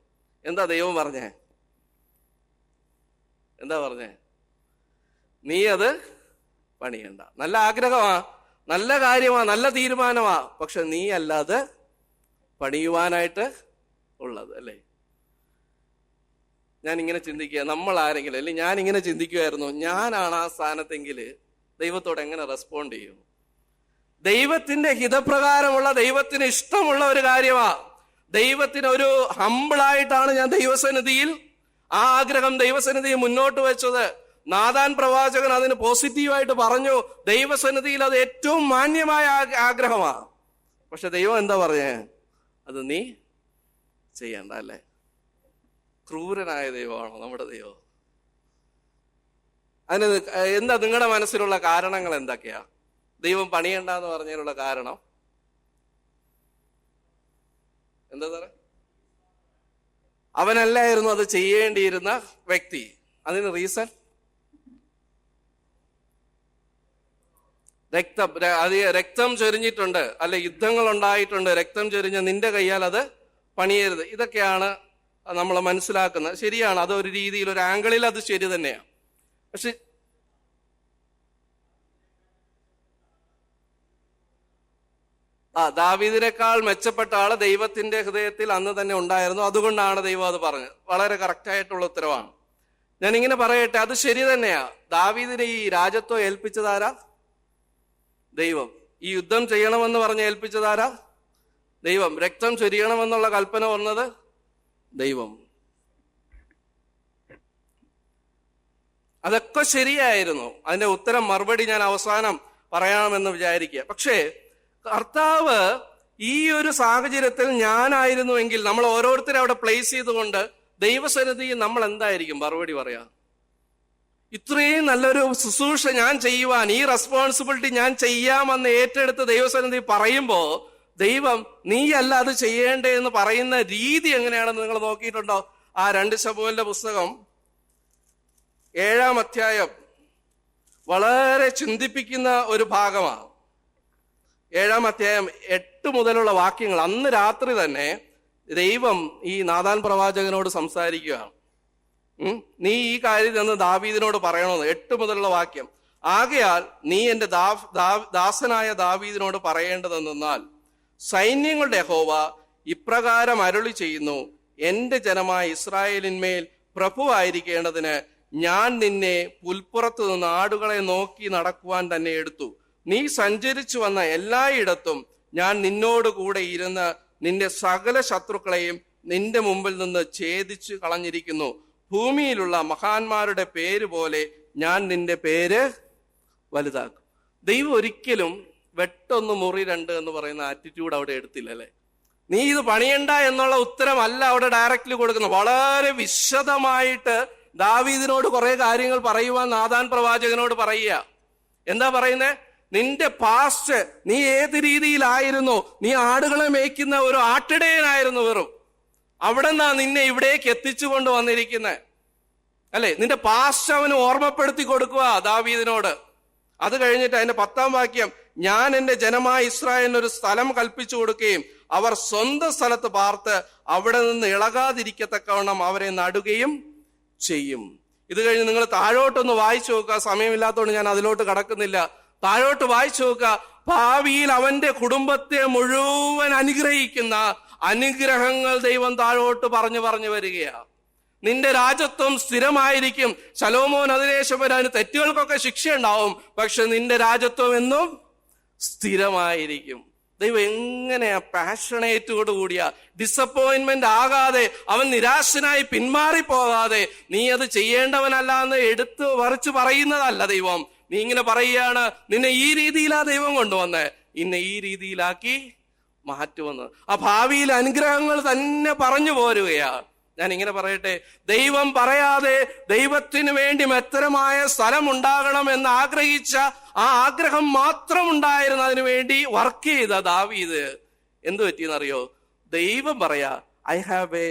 എന്താ ദൈവം പറഞ്ഞേ? എന്താ പറഞ്ഞേ? നീ അത് പണിയണ്ട. നല്ല ആഗ്രഹമാ, നല്ല കാര്യമാ, നല്ല തീരുമാനമാ, പക്ഷെ നീ അല്ലാതെ പണിയുവാനായിട്ട് ഉള്ളത് അല്ലേ? ഞാൻ ഇങ്ങനെ ചിന്തിക്കുക, നമ്മൾ ആരെങ്കിലും അല്ലെങ്കിൽ ഞാൻ ഇങ്ങനെ ചിന്തിക്കുമായിരുന്നു, ഞാനാണ് ആ സ്ഥാനത്തെങ്കിൽ ദൈവത്തോട് എങ്ങനെ റെസ്പോണ്ട് ചെയ്യും? ദൈവത്തിന്റെ ഹിതപ്രകാരമുള്ള, ദൈവത്തിന് ഇഷ്ടമുള്ള ഒരു കാര്യമാ. ദൈവത്തിന് ഒരു ഹമ്പിളായിട്ടാണ് ഞാൻ ദൈവസന്നിധിയിൽ ആ ആഗ്രഹം ദൈവസന്നിധിയിൽ മുന്നോട്ട് വെച്ചത്. നാഥാൻ പ്രവാചകൻ അതിന് പോസിറ്റീവായിട്ട് പറഞ്ഞു. ദൈവസന്നിധിയിൽ അത് ഏറ്റവും മാന്യമായ ആഗ്രഹമാണ്. പക്ഷെ ദൈവം എന്താ പറഞ്ഞേ? അത് നീ ചെയ്യണ്ട അല്ലേ? ക്രൂരനായ ദൈവമാണോ നമ്മുടെ ദൈവം? അതിന് എന്താ നിങ്ങളുടെ മനസ്സിലുള്ള കാരണങ്ങൾ എന്തൊക്കെയാ? ദൈവം പണിയണ്ട എന്ന് പറഞ്ഞതിനുള്ള കാരണം എന്താ സാറേ? അവനല്ലായിരുന്നു അത് ചെയ്യേണ്ടിയിരുന്ന വ്യക്തി. അതിന് റീസൺ രക്തം ചൊരിഞ്ഞിട്ടുണ്ട് അല്ലെ? യുദ്ധങ്ങൾ ഉണ്ടായിട്ടുണ്ട്, രക്തം ചൊരിഞ്ഞ നിന്റെ കയ്യാൽ അത് പണിയരുത്. ഇതൊക്കെയാണ് നമ്മൾ മനസ്സിലാക്കുന്നത്. ശരിയാണ്, അതൊരു രീതിയിൽ, ഒരു ആംഗിളിൽ അത് ശരി തന്നെയാണ്. പക്ഷെ ദാവീദിനേക്കാൾ മെച്ചപ്പെട്ട ആള് ദൈവത്തിന്റെ ഹൃദയത്തിൽ അന്ന് തന്നെ ഉണ്ടായിരുന്നു. അതുകൊണ്ടാണ് ദൈവം അത് പറഞ്ഞത്. വളരെ കറക്റ്റായിട്ടുള്ള ഉത്തരവാണ്. ഞാൻ ഇങ്ങനെ പറയട്ടെ, അത് ശരി തന്നെയാ. ദാവീദിനെ ഈ രാജത്വം ഏൽപ്പിച്ചതാരാ? ദൈവം. ഈ യുദ്ധം ചെയ്യണമെന്ന് പറഞ്ഞ് ഏൽപ്പിച്ചതാരാ? ദൈവം. രക്തം ചൊരിയണമെന്നുള്ള കൽപ്പന വന്നത് ദൈവം. അതൊക്കെ ശരിയായിരുന്നു. അതിന്റെ ഉത്തരം, മറുപടി ഞാൻ അവസാനം പറയാമെന്ന് വിചാരിക്കുക. പക്ഷേ കർത്താവ് ഈ ഒരു സാഹചര്യത്തിൽ ഞാനായിരുന്നുവെങ്കിൽ, നമ്മൾ ഓരോരുത്തരും അവിടെ പ്ലേസ് ചെയ്തുകൊണ്ട് ദൈവസന്നിധിയിൽ നമ്മൾ എന്തായിരിക്കും മറുപടി പറയാ? ഇത്രയും നല്ലൊരു ശുശ്രൂഷ ഞാൻ ചെയ്യുവാൻ, ഈ റെസ്പോൺസിബിലിറ്റി ഞാൻ ചെയ്യാമെന്ന് ഏറ്റെടുത്ത് ദൈവസന്നിധി പറയുമ്പോ ദൈവം നീയല്ല അത് ചെയ്യേണ്ടേ എന്ന് പറയുന്ന രീതി എങ്ങനെയാണെന്ന് നിങ്ങൾ നോക്കിയിട്ടുണ്ടോ? ആ 2 ശമൂവേലിന്റെ പുസ്തകം 7-ാം അധ്യായം വളരെ ചിന്തിപ്പിക്കുന്ന ഒരു ഭാഗമാണ്. 7-ാം അധ്യായം 8 മുതലുള്ള വാക്യങ്ങൾ. അന്ന് രാത്രി തന്നെ ദൈവം ഈ നാഥാൻ പ്രവാചകനോട് സംസാരിക്കുകയാണ്. നീ ഈ കാര്യം എന്ന് ദാവീദിനോട് പറയണമെന്ന്. 8 മുതലുള്ള വാക്യം. ആകയാൽ നീ എന്റെ ദാസനായ ദാവീദിനോട് പറയേണ്ടതെന്നാൽ, സൈന്യങ്ങളുടെ യഹോവ ഇപ്രകാരം അരുളി ചെയ്യുന്നു, എന്റെ ജനമായ ഇസ്രായേലിന്മേൽ പ്രഭുവായിരിക്കേണ്ടതിന് ഞാൻ നിന്നെ പുൽപ്പുറത്തു നിന്ന് ആടുകളെ നോക്കി നടക്കുവാൻ തന്നെ എടുത്തു. നീ സഞ്ചരിച്ചു വന്ന എല്ലായിടത്തും ഞാൻ നിന്നോട് കൂടെ ഇരുന്ന് നിന്റെ സകല ശത്രുക്കളെയും നിന്റെ മുമ്പിൽ നിന്ന് ഛേദിച്ചു കളഞ്ഞിരിക്കുന്നു. ഭൂമിയിലുള്ള മഹാന്മാരുടെ പേര് പോലെ ഞാൻ നിന്റെ പേര് വലുതാക്കും. ദൈവം ഒരിക്കലും വെട്ടൊന്ന് മുറി 2 എന്ന് പറയുന്ന ആറ്റിറ്റ്യൂഡ് അവിടെ എടുത്തില്ല അല്ലെ? നീ ഇത് പണിയണ്ട എന്നുള്ള ഉത്തരമല്ല അവിടെ ഡയറക്റ്റ്ലി കൊടുക്കുന്നത്. വളരെ വിശദമായിട്ട് ദാവീദിനോട് കുറെ കാര്യങ്ങൾ പറയുവാൻ നാഥാൻ പ്രവാചകനോട് പറയുക. എന്താ പറയുന്നേ? നിന്റെ പാസ്റ്റ്, നീ ഏത് രീതിയിലായിരുന്നു? നീ ആടുകളെ മേയ്ക്കുന്ന ഒരു ആട്ടിടയനായിരുന്നു വെറും. അവിടെ നിന്നാ നിന്നെ ഇവിടേക്ക് എത്തിച്ചുകൊണ്ട് വന്നിരിക്കുന്നത് അല്ലെ? നിന്റെ പാസ്റ്റ് അവന് ഓർമ്മപ്പെടുത്തി കൊടുക്കുക ദാവീദിനോട്. അത് കഴിഞ്ഞിട്ട് അതിന്റെ 10-ാം വാക്യം, ഞാൻ എൻ്റെ ജനമായ ഇസ്രായേലിന് ഒരു സ്ഥലം കൽപ്പിച്ചു കൊടുക്കുകയും അവർ സ്വന്തം സ്ഥലത്ത് പാർത്ത് അവിടെ നിന്ന് ഇളകാതിരിക്കത്തക്കവണ്ണം അവരെ നടുകയും ചെയ്യും. ഇത് കഴിഞ്ഞ് നിങ്ങൾ താഴോട്ടൊന്ന് വായിച്ചു നോക്കുക. സമയമില്ലാത്തതുകൊണ്ട് ഞാൻ അതിലോട്ട് കടക്കുന്നില്ല. താഴോട്ട് വായിച്ചു നോക്കുക. ഭാവിയിൽ അവന്റെ കുടുംബത്തെ മുഴുവൻ അനുഗ്രഹിക്കുന്ന അനുഗ്രഹങ്ങൾ ദൈവം താഴോട്ട് പറഞ്ഞു വരികയാണ്. നിന്റെ രാജത്വം സ്ഥിരമായിരിക്കും. ശലോമോൻ അതിനേശം വരാൻ തെറ്റുകൾക്കൊക്കെ ശിക്ഷ ഉണ്ടാവും, പക്ഷെ നിന്റെ രാജത്വം എന്നും സ്ഥിരമായിരിക്കും. ദൈവം എങ്ങനെയാ പാഷനേറ്റോട് കൂടിയ, ഡിസപ്പോയിന്റ്മെന്റ് ആകാതെ, അവൻ നിരാശനായി പിന്മാറിപ്പോകാതെ, നീ അത് ചെയ്യേണ്ടവനല്ല എന്ന് എടുത്തു വരച്ച് പറയുന്നതല്ല ദൈവം. നീ ഇങ്ങനെ പറയുകയാണ്, നിന്നെ ഈ രീതിയിലാ ദൈവം കൊണ്ടുവന്നേ, ഇന്നെ ഈ രീതിയിലാക്കി മാറ്റുവന്ന്. ആ ഭാവിയിൽ അനുഗ്രഹങ്ങൾ തന്നെ പറഞ്ഞു പോരുകയാ. ഞാൻ ഇങ്ങനെ പറയട്ടെ, ദൈവം പറയാതെ ദൈവത്തിന് വേണ്ടി മെത്തരമായ സ്ഥലം ഉണ്ടാകണം എന്ന് ആഗ്രഹിച്ച ആ ആഗ്രഹം മാത്രം ഉണ്ടായിരുന്നു, അതിനു വേണ്ടി വർക്ക് ചെയ്ത ദാവീദ് എന്ത് പറ്റിയെന്നറിയോ? ദൈവം പറയാ, I have A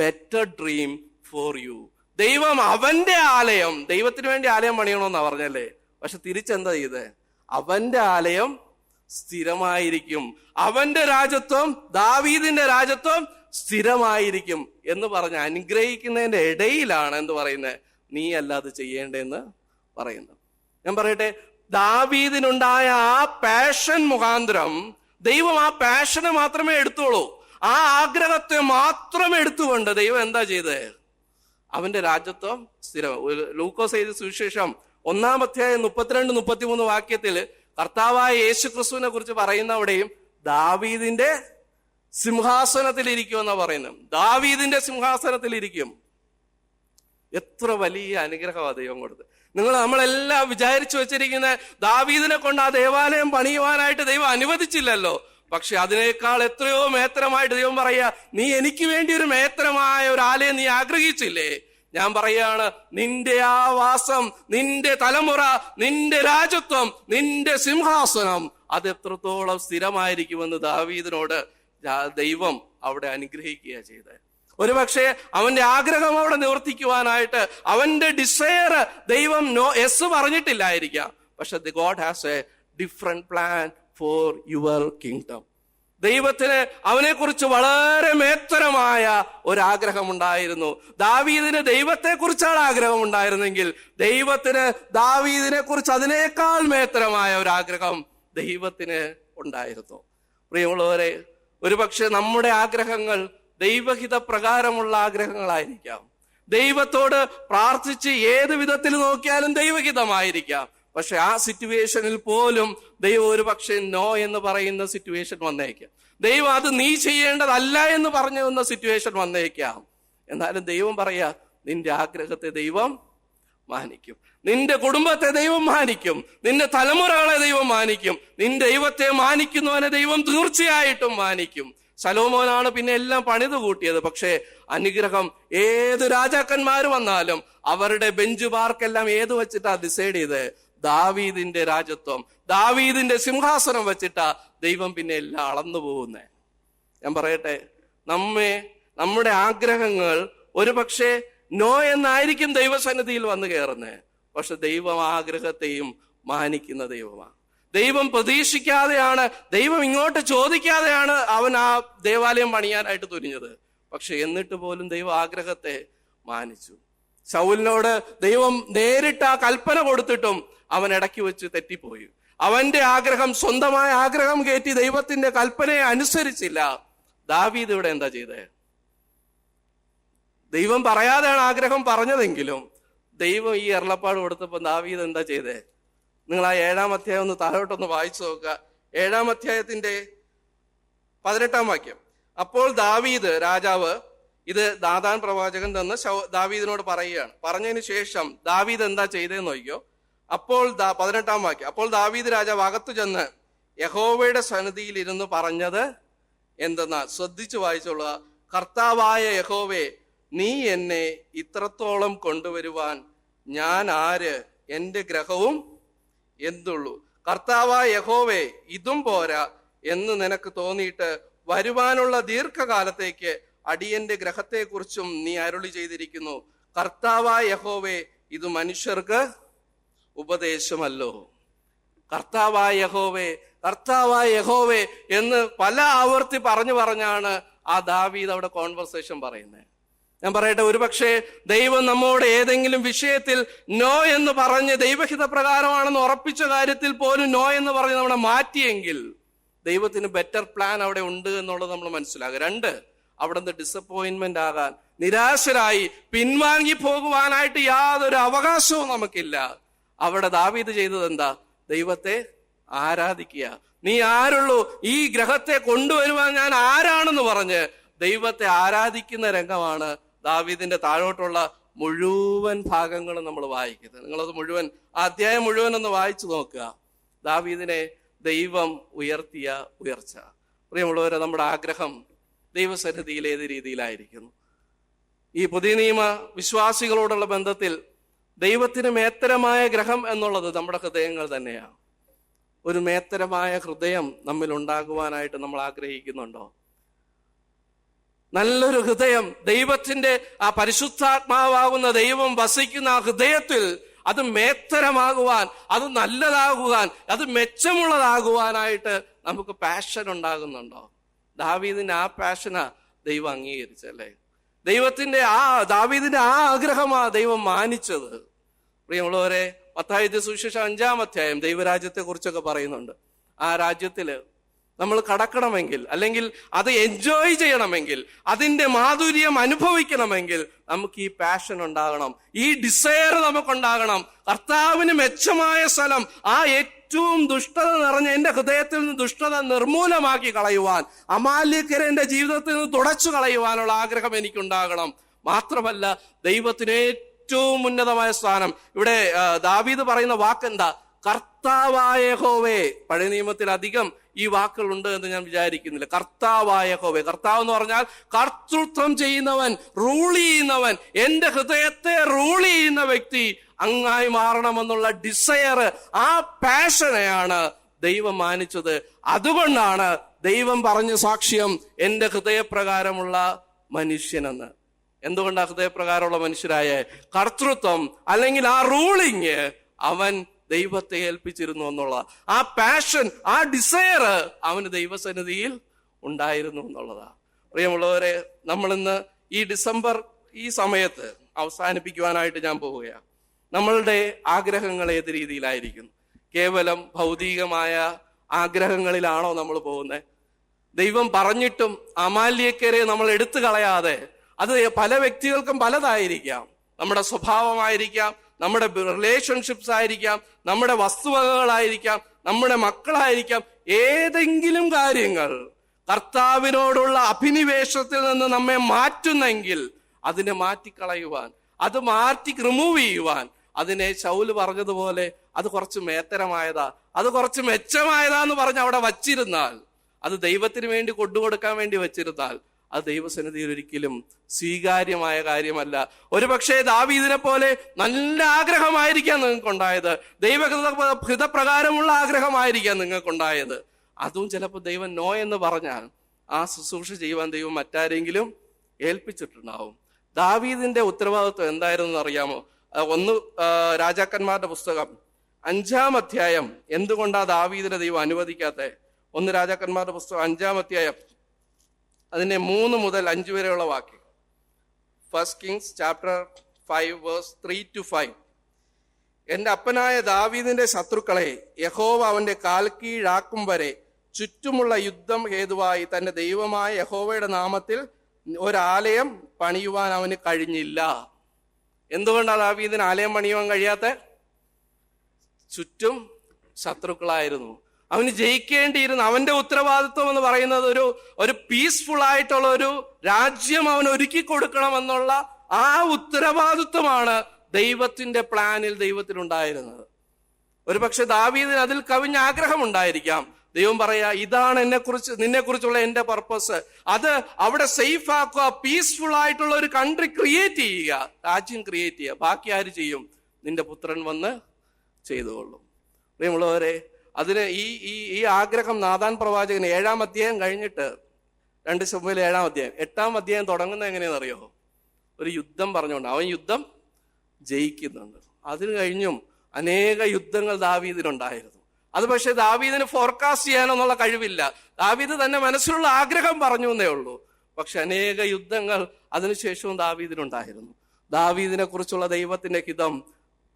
better dream for you. ദൈവം അവന്റെ ആലയം, ദൈവത്തിന് വേണ്ടി ആലയം പണിയണമെന്നാ പറഞ്ഞല്ലേ, പക്ഷെ തിരിച്ചെന്താ ചെയ്തേ? അവന്റെ ആലയം സ്ഥിരമായിരിക്കും, അവന്റെ രാജത്വം, ദാവീദിന്റെ രാജത്വം സ്ഥിരമായിരിക്കും എന്ന് പറഞ്ഞ് അനുഗ്രഹിക്കുന്നതിന്റെ ഇടയിലാണ് എന്ത് പറയുന്നത്? നീ അല്ലാതെ ചെയ്യേണ്ടെന്ന് പറയുന്നത്. ഞാൻ പറയട്ടെ, ദാവീദിനുണ്ടായ ആ പാഷൻ മുഖാന്തരം ദൈവം ആ പാഷനെ മാത്രമേ എടുത്തോളൂ, ആ ആഗ്രഹത്തെ മാത്രം എടുത്തുകൊണ്ട് ദൈവം എന്താ ചെയ്തത്? അവന്റെ രാജത്വം സ്ഥിരം. ലൂക്കോസ് എഴുതിയ സുവിശേഷം 1-ാം അധ്യായം 32-33 വാക്യത്തിൽ കർത്താവായ യേശു ക്രിസ്തുവിനെ കുറിച്ച് പറയുന്നവിടെയും ദാവീദിന്റെ സിംഹാസനത്തിൽ ഇരിക്കുമെന്നാ പറയുന്നത്. ദാവീദിന്റെ സിംഹാസനത്തിൽ ഇരിക്കും. എത്ര വലിയ അനുഗ്രഹമാണ് ദൈവം കൊടുത്തത്. നമ്മളെല്ലാം വിചാരിച്ചു വെച്ചിരിക്കുന്ന ദാവീദിനെ കൊണ്ട് ആ ദേവാലയം പണിയുവാനായിട്ട് ദൈവം അനുവദിച്ചില്ലല്ലോ. പക്ഷെ അതിനേക്കാൾ എത്രയോ മേത്രമായിട്ട് ദൈവം പറയാ, നീ എനിക്ക് വേണ്ടി ഒരു മേത്രമായ ഒരു ആലയം നീ ആഗ്രഹിച്ചില്ലേ? ഞാൻ പറയാണ്, നിന്റെ ആ വാസം, നിന്റെ തലമുറ, നിന്റെ രാജത്വം, നിന്റെ സിംഹാസനം അത് എത്രത്തോളം സ്ഥിരമായിരിക്കുമെന്ന് ദാവീദിനോട് ദൈവം അവിടെ അനുഗ്രഹിക്കുക ചെയ്തത്. ഒരുപക്ഷെ അവന്റെ ആഗ്രഹം അവിടെ നിവർത്തിക്കുവാനായിട്ട് അവന്റെ ഡിസയർ ദൈവം യെസ് പറഞ്ഞിട്ടില്ലായിരിക്കാം. പക്ഷെ God has A different plan for your kingdom. ദൈവത്തിന് അവനെക്കുറിച്ച് വളരെ മേത്തരമായ ഒരാഗ്രഹം ഉണ്ടായിരുന്നു. ദാവീദിന് ദൈവത്തെക്കുറിച്ചാണ് ആഗ്രഹം ഉണ്ടായിരുന്നെങ്കിൽ ദൈവത്തിന് ദാവീദിനെ കുറിച്ച് അതിനേക്കാൾ മേത്തരമായ ഒരാഗ്രഹം ദൈവത്തിന് ഉണ്ടായിരുന്നു. പ്രിയമുള്ളവരെ, ഒരുപക്ഷെ നമ്മുടെ ആഗ്രഹങ്ങൾ ദൈവഹിത പ്രകാരമുള്ള ആഗ്രഹങ്ങളായിരിക്കാം. ദൈവത്തോട് പ്രാർത്ഥിച്ച് ഏത് വിധത്തിൽ നോക്കിയാലും ദൈവഹിതമായിരിക്കാം. പക്ഷെ ആ സിറ്റുവേഷനിൽ പോലും ദൈവം ഒരു പക്ഷേ നോ എന്ന് പറയുന്ന സിറ്റുവേഷൻ വന്നേക്കാം. ദൈവം അത് നീ ചെയ്യേണ്ടതല്ല എന്ന് പറഞ്ഞു വന്ന സിറ്റുവേഷൻ വന്നേക്കാം. എന്നാലും ദൈവം പറയാ, നിന്റെ ആഗ്രഹത്തെ ദൈവം മാനിക്കും, നിന്റെ കുടുംബത്തെ ദൈവം മാനിക്കും, നിന്റെ തലമുറകളെ ദൈവം മാനിക്കും. നിന്റെ ദൈവത്തെ മാനിക്കുന്നവനെ ദൈവം തീർച്ചയായിട്ടും മാനിക്കും. ശലോമോനാണ് പിന്നെ എല്ലാം പണിത് കൂട്ടിയത്. പക്ഷേ അനുഗ്രഹം ഏത് രാജാക്കന്മാർ വന്നാലും അവരുടെ ബെഞ്ച് മാർക്കെല്ലാം ഏത് വെച്ചിട്ടാ ഡിസൈഡ് ചെയ്ത്? ദാവീദിന്റെ രാജത്വം, ദാവീദിന്റെ സിംഹാസനം വെച്ചിട്ടാ ദൈവം പിന്നെ എല്ലാം അളന്നു പോകുന്നേ. ഞാൻ പറയട്ടെ, നമ്മുടെ ആഗ്രഹങ്ങൾ ഒരു പക്ഷേ നോ എന്നായിരിക്കും ദൈവസന്നിധിയിൽ വന്നു കയറുന്നേ. പക്ഷെ ദൈവം ആഗ്രഹത്തെയും മാനിക്കുന്ന ദൈവമാണ്. ദൈവം പ്രതീക്ഷിക്കാതെയാണ്, ദൈവം ഇങ്ങോട്ട് ചോദിക്കാതെയാണ് അവൻ ആ ദേവാലയം പണിയാനായിട്ട് തുനിഞ്ഞത്. പക്ഷെ എന്നിട്ട് പോലും ദൈവം ആഗ്രഹത്തെ മാനിച്ചു. ശൗലിനോട് ദൈവം നേരിട്ട് ആ കൽപ്പന കൊടുത്തിട്ടും അവൻ ഇടയ്ക്ക് വെച്ച് തെറ്റിപ്പോയി. അവന്റെ ആഗ്രഹം, സ്വന്തമായ ആഗ്രഹം കയറ്റി ദൈവത്തിന്റെ കൽപ്പനയെ അനുസരിച്ചില്ല. ദാവീദ് ഇവിടെ എന്താ ചെയ്തേ? ദൈവം പറയാതെയാണ് ആഗ്രഹം പറഞ്ഞതെങ്കിലും ദൈവം ഈ അരുളപ്പാട് കൊടുത്തപ്പോൾ ദാവീദ് എന്താ ചെയ്തേ? നിങ്ങൾ ആ 7-ാം അധ്യായം ഒന്ന് താഴോട്ടൊന്ന് വായിച്ചു നോക്കുക. 7-ാം അധ്യായത്തിന്റെ 18-ാം വാക്യം. അപ്പോൾ ദാവീദ് രാജാവ് ഇത് നാഥാൻ പ്രവാചകൻ തന്ന് ദാവീദിനോട് പറയുകയാണ്. പറഞ്ഞതിന് ശേഷം ദാവീദ് എന്താ ചെയ്തതെന്ന് നോക്കിയോ. അപ്പോൾ 18-ാം വാക്യം. അപ്പോൾ ദാവീദ് രാജാവ് അകത്തു ചെന്ന് യഹോവയുടെ സന്നിധിയിൽ ഇരുന്ന് പറഞ്ഞത് എന്തെന്നാൽ, ശ്രദ്ധിച്ചു വായിച്ചോളുക. കർത്താവായ യഹോവേ, നീ എന്നെ ഇത്രത്തോളം കൊണ്ടുവരുവാൻ ഞാൻ ആര്? എന്റെ ഗ്രഹവും എന്തുള്ളൂ? കർത്താവായ യഹോവേ, ഇതും പോരാ എന്ന് നിനക്ക് തോന്നിയിട്ട് വരുവാനുള്ള ദീർഘകാലത്തേക്ക് അടിയന്റെ ഗ്രഹത്തെക്കുറിച്ചും നീ അരുളി ചെയ്തിരിക്കുന്നു. കർത്താവായ യഹോവേ, ഇത് മനുഷ്യർക്ക് ഉപദേശമല്ലോ. കർത്താവായ യഹോവേ, കർത്താവായ യഹോവേ എന്ന് പല ആവർത്തി പറഞ്ഞാണ് ആ ദാവീദ് അവിടെ കോൺവെർസേഷൻ പറയുന്നത്. ഞാൻ പറയട്ടെ, ഒരുപക്ഷെ ദൈവം നമ്മോട് ഏതെങ്കിലും വിഷയത്തിൽ നോ എന്ന് പറഞ്ഞ് ദൈവഹിത പ്രകാരമാണെന്ന് ഉറപ്പിച്ച കാര്യത്തിൽ പോലും നോ എന്ന് പറഞ്ഞ് നമ്മളെ മാറ്റിയെങ്കിൽ ദൈവത്തിന് ബെറ്റർ പ്ലാൻ അവിടെ ഉണ്ട് എന്നുള്ളത് നമ്മൾ മനസ്സിലാക്കുക. 2, അവിടെ നിന്ന് ഡിസപ്പോയിന്റ്മെന്റ് ആകാൻ, നിരാശരായി പിൻവാങ്ങി പോകുവാനായിട്ട് യാതൊരു അവകാശവും നമുക്കില്ല. അവിടെ ദാവീദ് ചെയ്തത് എന്താ? ദൈവത്തെ ആരാധിക്കുക. നീ ആരുള്ളൂ, ഈ ഗ്രഹത്തെ കൊണ്ടുവരുവാൻ ഞാൻ ആരാണെന്ന് പറഞ്ഞ് ദൈവത്തെ ആരാധിക്കുന്ന രംഗമാണ് ദാവീദിന്റെ താഴോട്ടുള്ള മുഴുവൻ ഭാഗങ്ങളും നമ്മൾ വായിക്കുന്നത്. നിങ്ങളത് മുഴുവൻ, ആ അധ്യായം മുഴുവൻ ഒന്ന് വായിച്ചു നോക്കുക. ദാവീദിനെ ദൈവം ഉയർത്തിയ ഉയർച്ച. പ്രിയമുള്ളവരെ, നമ്മുടെ ആഗ്രഹം ദൈവസന്നിധിയിൽ ഏത് രീതിയിലായിരിക്കുന്നു? ഈ പുതിയ നിയമ വിശ്വാസികളോടുള്ള ബന്ധത്തിൽ ദൈവത്തിന് മേത്തരമായ ഗ്രഹം എന്നുള്ളത് നമ്മുടെ ഹൃദയങ്ങൾ തന്നെയാണ്. ഒരു മേത്തരമായ ഹൃദയം നമ്മിൽ ഉണ്ടാകുവാനായിട്ട് നമ്മൾ ആഗ്രഹിക്കുന്നുണ്ടോ? നല്ലൊരു ഹൃദയം, ദൈവത്തിന്റെ ആ പരിശുദ്ധാത്മാവാകുന്ന ദൈവം വസിക്കുന്ന ആ ഹൃദയത്തിൽ അത് മേത്തരമാകുവാൻ, അത് നല്ലതാകുവാൻ, അത് മെച്ചമുള്ളതാകുവാനായിട്ട് നമുക്ക് പാഷൻ ഉണ്ടാകുന്നുണ്ടോ? ദാവീദിന്റെ ആ പാഷനാ ദൈവം അംഗീകരിച്ചല്ലേ? ദാവീദിന്റെ ആ ആഗ്രഹമാ ദൈവം മാനിച്ചത്. പ്രിയമുള്ളവരെ, മത്തായി സുവിശേഷം 5-ാം അധ്യായം ദൈവരാജ്യത്തെ കുറിച്ചൊക്കെ പറയുന്നുണ്ട്. ആ രാജ്യത്തില് നമ്മൾ കടക്കണമെങ്കിൽ, അല്ലെങ്കിൽ അത് എൻജോയ് ചെയ്യണമെങ്കിൽ, അതിന്റെ മാധുര്യം അനുഭവിക്കണമെങ്കിൽ നമുക്ക് ഈ പാഷൻ ഉണ്ടാകണം, ഈ ഡിസയർ നമുക്കുണ്ടാകണം. കർത്താവിന് മെച്ചമായ സ്ഥലം, ആ ഏറ്റവും ദുഷ്ടത നിറഞ്ഞ എന്റെ ഹൃദയത്തിൽ നിന്ന് ദുഷ്ടത നിർമൂലമാക്കി കളയുവാൻ, അമാല്യക്കരെ എന്റെ ജീവിതത്തിൽ നിന്ന് തുടച്ചു കളയുവാനുള്ള ആഗ്രഹം എനിക്കുണ്ടാകണം. മാത്രമല്ല, ദൈവത്തിന് ഏറ്റവും ഉന്നതമായ സ്ഥാനം. ഇവിടെ ദാവീദ് പറയുന്ന വാക്കെന്താ? കർത്താവായ യഹോവേ. പഴയ നിയമത്തിൽ അധികം ഈ വാക്കുകളുണ്ട് എന്ന് ഞാൻ വിചാരിക്കുന്നില്ല. കർത്താവായ യഹോവേ. കർത്താവ് എന്ന് പറഞ്ഞാൽ കർത്തൃത്വം ചെയ്യുന്നവൻ, റൂൾ ചെയ്യുന്നവൻ, എന്റെ ഹൃദയത്തെ റൂൾ ചെയ്യുന്ന വ്യക്തി അങ്ങായി മാറണമെന്നുള്ള ഡിസയർ, ആ പാഷനെയാണ് ദൈവം മാനിച്ചത്. അതുകൊണ്ടാണ് ദൈവം പറഞ്ഞ സാക്ഷ്യം എന്റെ ഹൃദയപ്രകാരമുള്ള മനുഷ്യനെന്ന്. എന്തുകൊണ്ടാണ് ഹൃദയപ്രകാരമുള്ള മനുഷ്യരായ? കർത്തൃത്വം അല്ലെങ്കിൽ ആ റൂളിങ് അവൻ ദൈവത്തെ ഏൽപ്പിച്ചിരുന്നു എന്നുള്ള ആ പാഷൻ, ആ ഡിസയർ അവന് ദൈവസന്നിധിയിൽ ഉണ്ടായിരുന്നു എന്നുള്ളതാ. പ്രിയമുള്ളവരെ, നമ്മളിന്ന് ഈ ഡിസംബർ ഈ സമയത്ത് അവസാനിപ്പിക്കുവാനായിട്ട് ഞാൻ പോവുകയാണ്. നമ്മളുടെ ആഗ്രഹങ്ങൾ ഏത് രീതിയിലായിരിക്കും? കേവലം ഭൗതികമായ ആഗ്രഹങ്ങളിലാണോ നമ്മൾ പോകുന്നത്? ദൈവം പറഞ്ഞിട്ടും അമാല്യക്കരെ നമ്മൾ എടുത്തു കളയാതെ, അത് പല വ്യക്തികൾക്കും പലതായിരിക്കാം. നമ്മുടെ സ്വഭാവമായിരിക്കാം, നമ്മുടെ റിലേഷൻഷിപ്സ് ആയിരിക്കാം, നമ്മുടെ വസ്തുവകകളായിരിക്കാം, നമ്മുടെ മക്കളായിരിക്കാം. ഏതെങ്കിലും കാര്യങ്ങൾ കർത്താവിനോടുള്ള അഭിനിവേശത്തിൽ നിന്ന് നമ്മെ മാറ്റുന്നെങ്കിൽ അതിനെ മാറ്റിക്കളയുവാൻ, അത് റിമൂവ് ചെയ്യുവാൻ, അതിനെ ശൗല് പറഞ്ഞതുപോലെ അത് കുറച്ച് മേത്തരമായതാ, അത് കുറച്ച് മെച്ചമായതാന്ന് പറഞ്ഞ് അവിടെ വച്ചിരുന്നാൽ, അത് ദൈവത്തിന് വേണ്ടി കൊണ്ടുകൊടുക്കാൻ വേണ്ടി വച്ചിരുന്നാൽ അത് ദൈവസന്നിധിയിൽ ഒരിക്കലും സ്വീകാര്യമായ കാര്യമല്ല. ഒരുപക്ഷെ ദാവീദിനെ പോലെ നല്ല ആഗ്രഹമായിരിക്കാം നിങ്ങൾക്കുണ്ടായത്, ദൈവഹിതപ്രകാരമുള്ള ആഗ്രഹമായിരിക്കാം നിങ്ങൾക്കുണ്ടായത്. അതും ചിലപ്പോൾ ദൈവം നോ എന്ന് പറഞ്ഞാൽ ആ ശുശ്രൂഷ ചെയ്യുവാൻ ദൈവം മറ്റാരെങ്കിലും ഏൽപ്പിച്ചിട്ടുണ്ടാവും. ദാവീദിന്റെ ഉത്തരവാദിത്വം എന്തായിരുന്നു അറിയാമോ? 1 രാജാക്കന്മാരുടെ പുസ്തകം 5-ാം അധ്യായം എന്തുകൊണ്ടാ ദാവീദിനെ ദൈവം അനുവദിക്കാത്തെ? 1 രാജാക്കന്മാരുടെ പുസ്തകം 5-ാം അധ്യായം അതിന്റെ 3 മുതൽ 5 വരെയുള്ള വാക്യം. 1 Kings chapter 5 verse 3-5. എന്റെ അപ്പനായ ദാവീദിന്റെ ശത്രുക്കളെ യഹോവ അവന്റെ കാൽ കീഴാക്കും വരെ ചുറ്റുമുള്ള യുദ്ധം ഹേതുവായി തന്റെ ദൈവമായ യഹോവയുടെ നാമത്തിൽ ഒരാലയം പണിയുവാൻ അവന് കഴിഞ്ഞില്ല. എന്തുകൊണ്ടാണ് ദാവീദിന് ആലയം പണിയുവാൻ കഴിയാത്ത? ചുറ്റും ശത്രുക്കളായിരുന്നു. അവന് ജയിക്കേണ്ടിയിരുന്ന, അവന്റെ ഉത്തരവാദിത്വം എന്ന് പറയുന്നത് ഒരു പീസ്ഫുൾ ആയിട്ടുള്ള ഒരു രാജ്യം അവൻ ഒരുക്കി കൊടുക്കണമെന്നുള്ള ആ ഉത്തരവാദിത്വമാണ് ദൈവത്തിന്റെ പ്ലാനിൽ ദൈവത്തിനുണ്ടായിരുന്നത്. ഒരുപക്ഷെ ദാവീദിന് അതിൽ കവിഞ്ഞ ആഗ്രഹം ഉണ്ടായിരിക്കാം. ദൈവം പറയാ, ഇതാണ് നിന്നെക്കുറിച്ചുള്ള എന്റെ പർപ്പസ്. അത് അവിടെ സേഫ് ആക്കുക, പീസ്ഫുൾ ആയിട്ടുള്ള ഒരു കൺട്രി ക്രിയേറ്റ് ചെയ്യുക, രാജ്യം ക്രിയേറ്റ് ചെയ്യുക. ബാക്കി ആര് ചെയ്യും? നിന്റെ പുത്രൻ വന്ന് ചെയ്തുകൊള്ളും. പ്രിയമുള്ളവരെ, അതിന് ഈ ആഗ്രഹം നാഥാൻ പ്രവാചകന് 7-ാം അധ്യായം കഴിഞ്ഞിട്ട് 2 ശമൂവേൽ 7-ാം അധ്യായം 8-ാം അധ്യായം തുടങ്ങുന്നത് എങ്ങനെയാണെന്നറിയോ? ഒരു യുദ്ധം പറഞ്ഞുകൊണ്ട് അവൻ യുദ്ധം ജയിക്കുന്നുണ്ട്. അതിന് കഴിഞ്ഞും അനേക യുദ്ധങ്ങൾ ദാവീദിനുണ്ടായിരുന്നു. അത് പക്ഷെ ദാവീദിന് ഫോർകാസ്റ്റ് ചെയ്യാനൊന്നുള്ള കഴിവില്ല. ദാവീദ് തന്നെ മനസ്സിലുള്ള ആഗ്രഹം പറഞ്ഞു എന്നേ ഉള്ളൂ. പക്ഷെ അനേക യുദ്ധങ്ങൾ അതിനുശേഷവും ദാവീദിനുണ്ടായിരുന്നു. ദാവീദിനെ കുറിച്ചുള്ള ദൈവത്തിന്റെ ഹിതം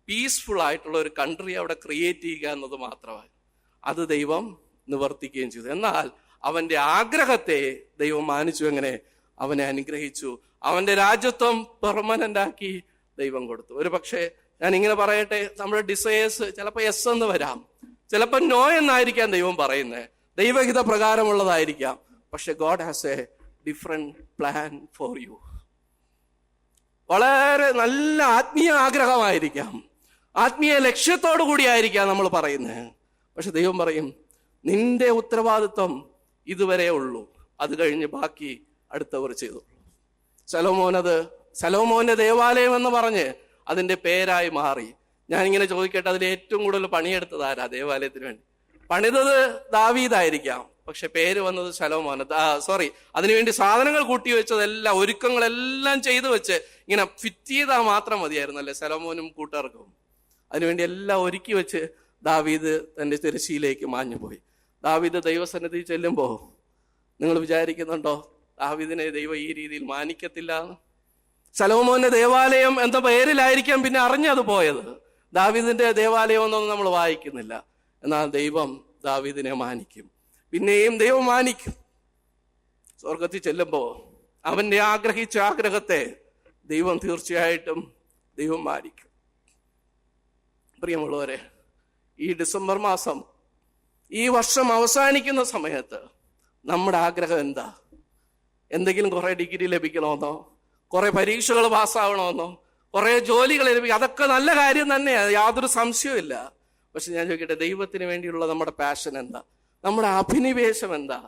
പീസ്ഫുൾ ആയിട്ടുള്ള ഒരു കൺട്രി അവിടെ ക്രിയേറ്റ് ചെയ്യുക എന്നത് മാത്രമായി. അത് ദൈവം നിവർത്തിക്കുകയും ചെയ്തു. എന്നാൽ അവന്റെ ആഗ്രഹത്തെ ദൈവം മാനിച്ചു. എങ്ങനെ? അവനെ അനുഗ്രഹിച്ചു. അവന്റെ രാജ്യത്വം പെർമനന്റ് ആക്കി ദൈവം കൊടുത്തു. ഒരു പക്ഷേ ഞാൻ ഇങ്ങനെ പറയട്ടെ, നമ്മുടെ ഡിസയേഴ്സ് ചിലപ്പോൾ യെസ് എന്ന് വരാം, ചിലപ്പോൾ നോ എന്നായിരിക്കാം ദൈവം പറയുന്നത്, ദൈവഹിത പ്രകാരമുള്ളതായിരിക്കാം. പക്ഷെ God has A different plan for you. വളരെ നല്ല ആത്മീയ ആഗ്രഹമായിരിക്കാം, ആത്മീയ ലക്ഷ്യത്തോടു കൂടിയായിരിക്കാം നമ്മൾ പറയുന്നത്. പക്ഷെ ദൈവം പറയും, നിന്റെ ഉത്തരവാദിത്വം ഇതുവരെ ഉള്ളൂ, അത് കഴിഞ്ഞ് ബാക്കി അടുത്തവർ ചെയ്തു. ശലോമോന്റെ ദേവാലയം എന്ന് പറഞ്ഞ് അതിന്റെ പേരായി മാറി. ഞാനിങ്ങനെ ചോദിക്കട്ടെ, അതിൽ ഏറ്റവും കൂടുതൽ പണിയെടുത്തത് ആരാ ദേവാലയത്തിന് വേണ്ടി? പണിതത് ദാവീദായിരിക്കാം, പക്ഷെ പേര് വന്നത് ശലോമോൻ. അതിനുവേണ്ടി സാധനങ്ങൾ കൂട്ടി വെച്ചതെല്ലാം, ഒരുക്കങ്ങളെല്ലാം ചെയ്തു വെച്ച് ഇങ്ങനെ ഫിറ്റ് ചെയ്താൽ മാത്രം മതിയായിരുന്നു അല്ലേ ശലോമോനും കൂട്ടുകാർക്കും. അതിനുവേണ്ടി എല്ലാം ഒരുക്കി വെച്ച് ദാവീദ് തന്റെ തിരശ്ശീലേക്ക് മാഞ്ഞുപോയി. ദാവീദ് ദൈവസന്നിധി ചെല്ലുമ്പോ നിങ്ങൾ വിചാരിക്കുന്നുണ്ടോ ദാവീദിനെ ദൈവം ഈ രീതിയിൽ മാനിക്കത്തില്ല? ശലോമോന്റെ ദേവാലയം എന്ന പേരിലായിരിക്കാം പിന്നെ അറിഞ്ഞത് പോയത്. ദാവീദിന്റെ ദേവാലയം എന്നൊന്നും നമ്മൾ വായിക്കുന്നില്ല. എന്നാൽ ദൈവം ദാവീദിനെ മാനിക്കും, പിന്നെയും ദൈവം മാനിക്കും. സ്വർഗത്തിൽ ചെല്ലുമ്പോ അവന്റെ ആഗ്രഹിച്ച ആഗ്രഹത്തെ ദൈവം തീർച്ചയായിട്ടും ദൈവം മാനിക്കും. പ്രിയമുള്ളവരെ, ഈ ഡിസംബർ മാസം, ഈ വർഷം അവസാനിക്കുന്ന സമയത്ത് നമ്മുടെ ആഗ്രഹം എന്താ? എന്തെങ്കിലും കുറെ ഡിഗ്രി ലഭിക്കണമെന്നോ, കുറെ പരീക്ഷകൾ പാസ്സാവണമെന്നോ, കുറെ ജോലികൾ ലഭിക്കും? അതൊക്കെ നല്ല കാര്യം തന്നെയാണ്, യാതൊരു സംശയവും. പക്ഷെ ഞാൻ ചോദിക്കട്ടെ, ദൈവത്തിന് വേണ്ടിയുള്ള നമ്മുടെ പാഷൻ എന്താ? നമ്മുടെ അഭിനിവേശം എന്താ?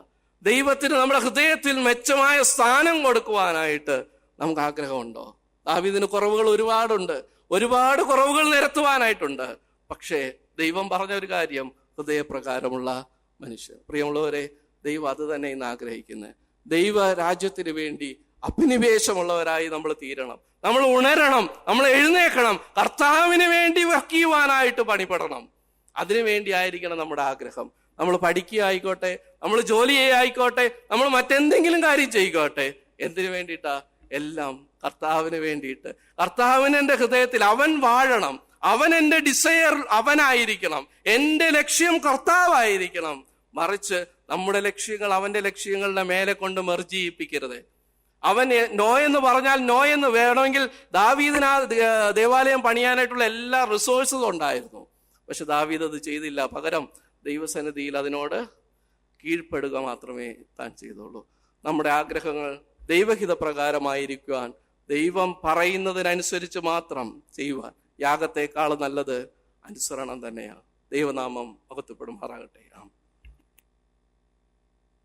ദൈവത്തിന് നമ്മുടെ ഹൃദയത്തിൽ മെച്ചമായ സ്ഥാനം കൊടുക്കുവാനായിട്ട് നമുക്ക് ആഗ്രഹമുണ്ടോ? ദാവീദിന് കുറവുകൾ ഒരുപാടുണ്ട്, ഒരുപാട് കുറവുകൾ നിരത്തുവാനായിട്ടുണ്ട്. പക്ഷേ ദൈവം പറഞ്ഞ ഒരു കാര്യം, ഹൃദയപ്രകാരമുള്ള മനുഷ്യർ. പ്രിയമുള്ളവരെ, ദൈവം അത് തന്നെ ഇന്ന് ആഗ്രഹിക്കുന്നത്. ദൈവ രാജ്യത്തിന് വേണ്ടി അഭിനിവേശമുള്ളവരായി നമ്മൾ തീരണം, നമ്മൾ ഉണരണം, നമ്മൾ എഴുന്നേക്കണം, കർത്താവിന് വേണ്ടി വഹിക്കുവാനായിട്ട് പണിപ്പെടണം. അതിനു വേണ്ടി ആയിരിക്കണം നമ്മുടെ ആഗ്രഹം. നമ്മൾ പഠിക്കുക ആയിക്കോട്ടെ, നമ്മൾ ജോലി ആയിക്കോട്ടെ, നമ്മൾ മറ്റെന്തെങ്കിലും കാര്യം ചെയ്യിക്കോട്ടെ, എന്തിനു വേണ്ടിയിട്ടാ? എല്ലാം കർത്താവിന് വേണ്ടിയിട്ട്. കർത്താവിന് എൻ്റെ ഹൃദയത്തിൽ അവൻ വാഴണം, അവൻ എൻ്റെ ഡിസയർ അവനായിരിക്കണം, എൻ്റെ ലക്ഷ്യം കർത്താവായിരിക്കണം. മറിച്ച് നമ്മുടെ ലക്ഷ്യങ്ങൾ അവന്റെ ലക്ഷ്യങ്ങളുടെ മേലെ കൊണ്ട് മെർജ് ചെയ്യിപ്പിക്കരുത്. അവൻ നോ എന്ന് പറഞ്ഞാൽ നോ എന്ന് വേണമെങ്കിൽ ദാവീദിന് ആ ദേവാലയം പണിയാനായിട്ടുള്ള എല്ലാ റിസോഴ്സും ഉണ്ടായിരുന്നു. പക്ഷെ ദാവീദ് അത് ചെയ്തില്ല. പകരം ദൈവസന്നിധിയിൽ അതിനോട് കീഴ്പ്പെടുക മാത്രമേ താൻ ചെയ്തുള്ളൂ. നമ്മുടെ ആഗ്രഹങ്ങൾ ദൈവഹിത പ്രകാരമായിരിക്കുവാൻ, ദൈവം പറയുന്നതിനനുസരിച്ച് മാത്രം ചെയ്യുവാൻ യാഗത്തെക്കാൾ നല്ലത് അനുസരണം തന്നെയാണ്. ദൈവനാമം മഹത്വപ്പെടുമാറാകട്ടെ. ആമേൻ.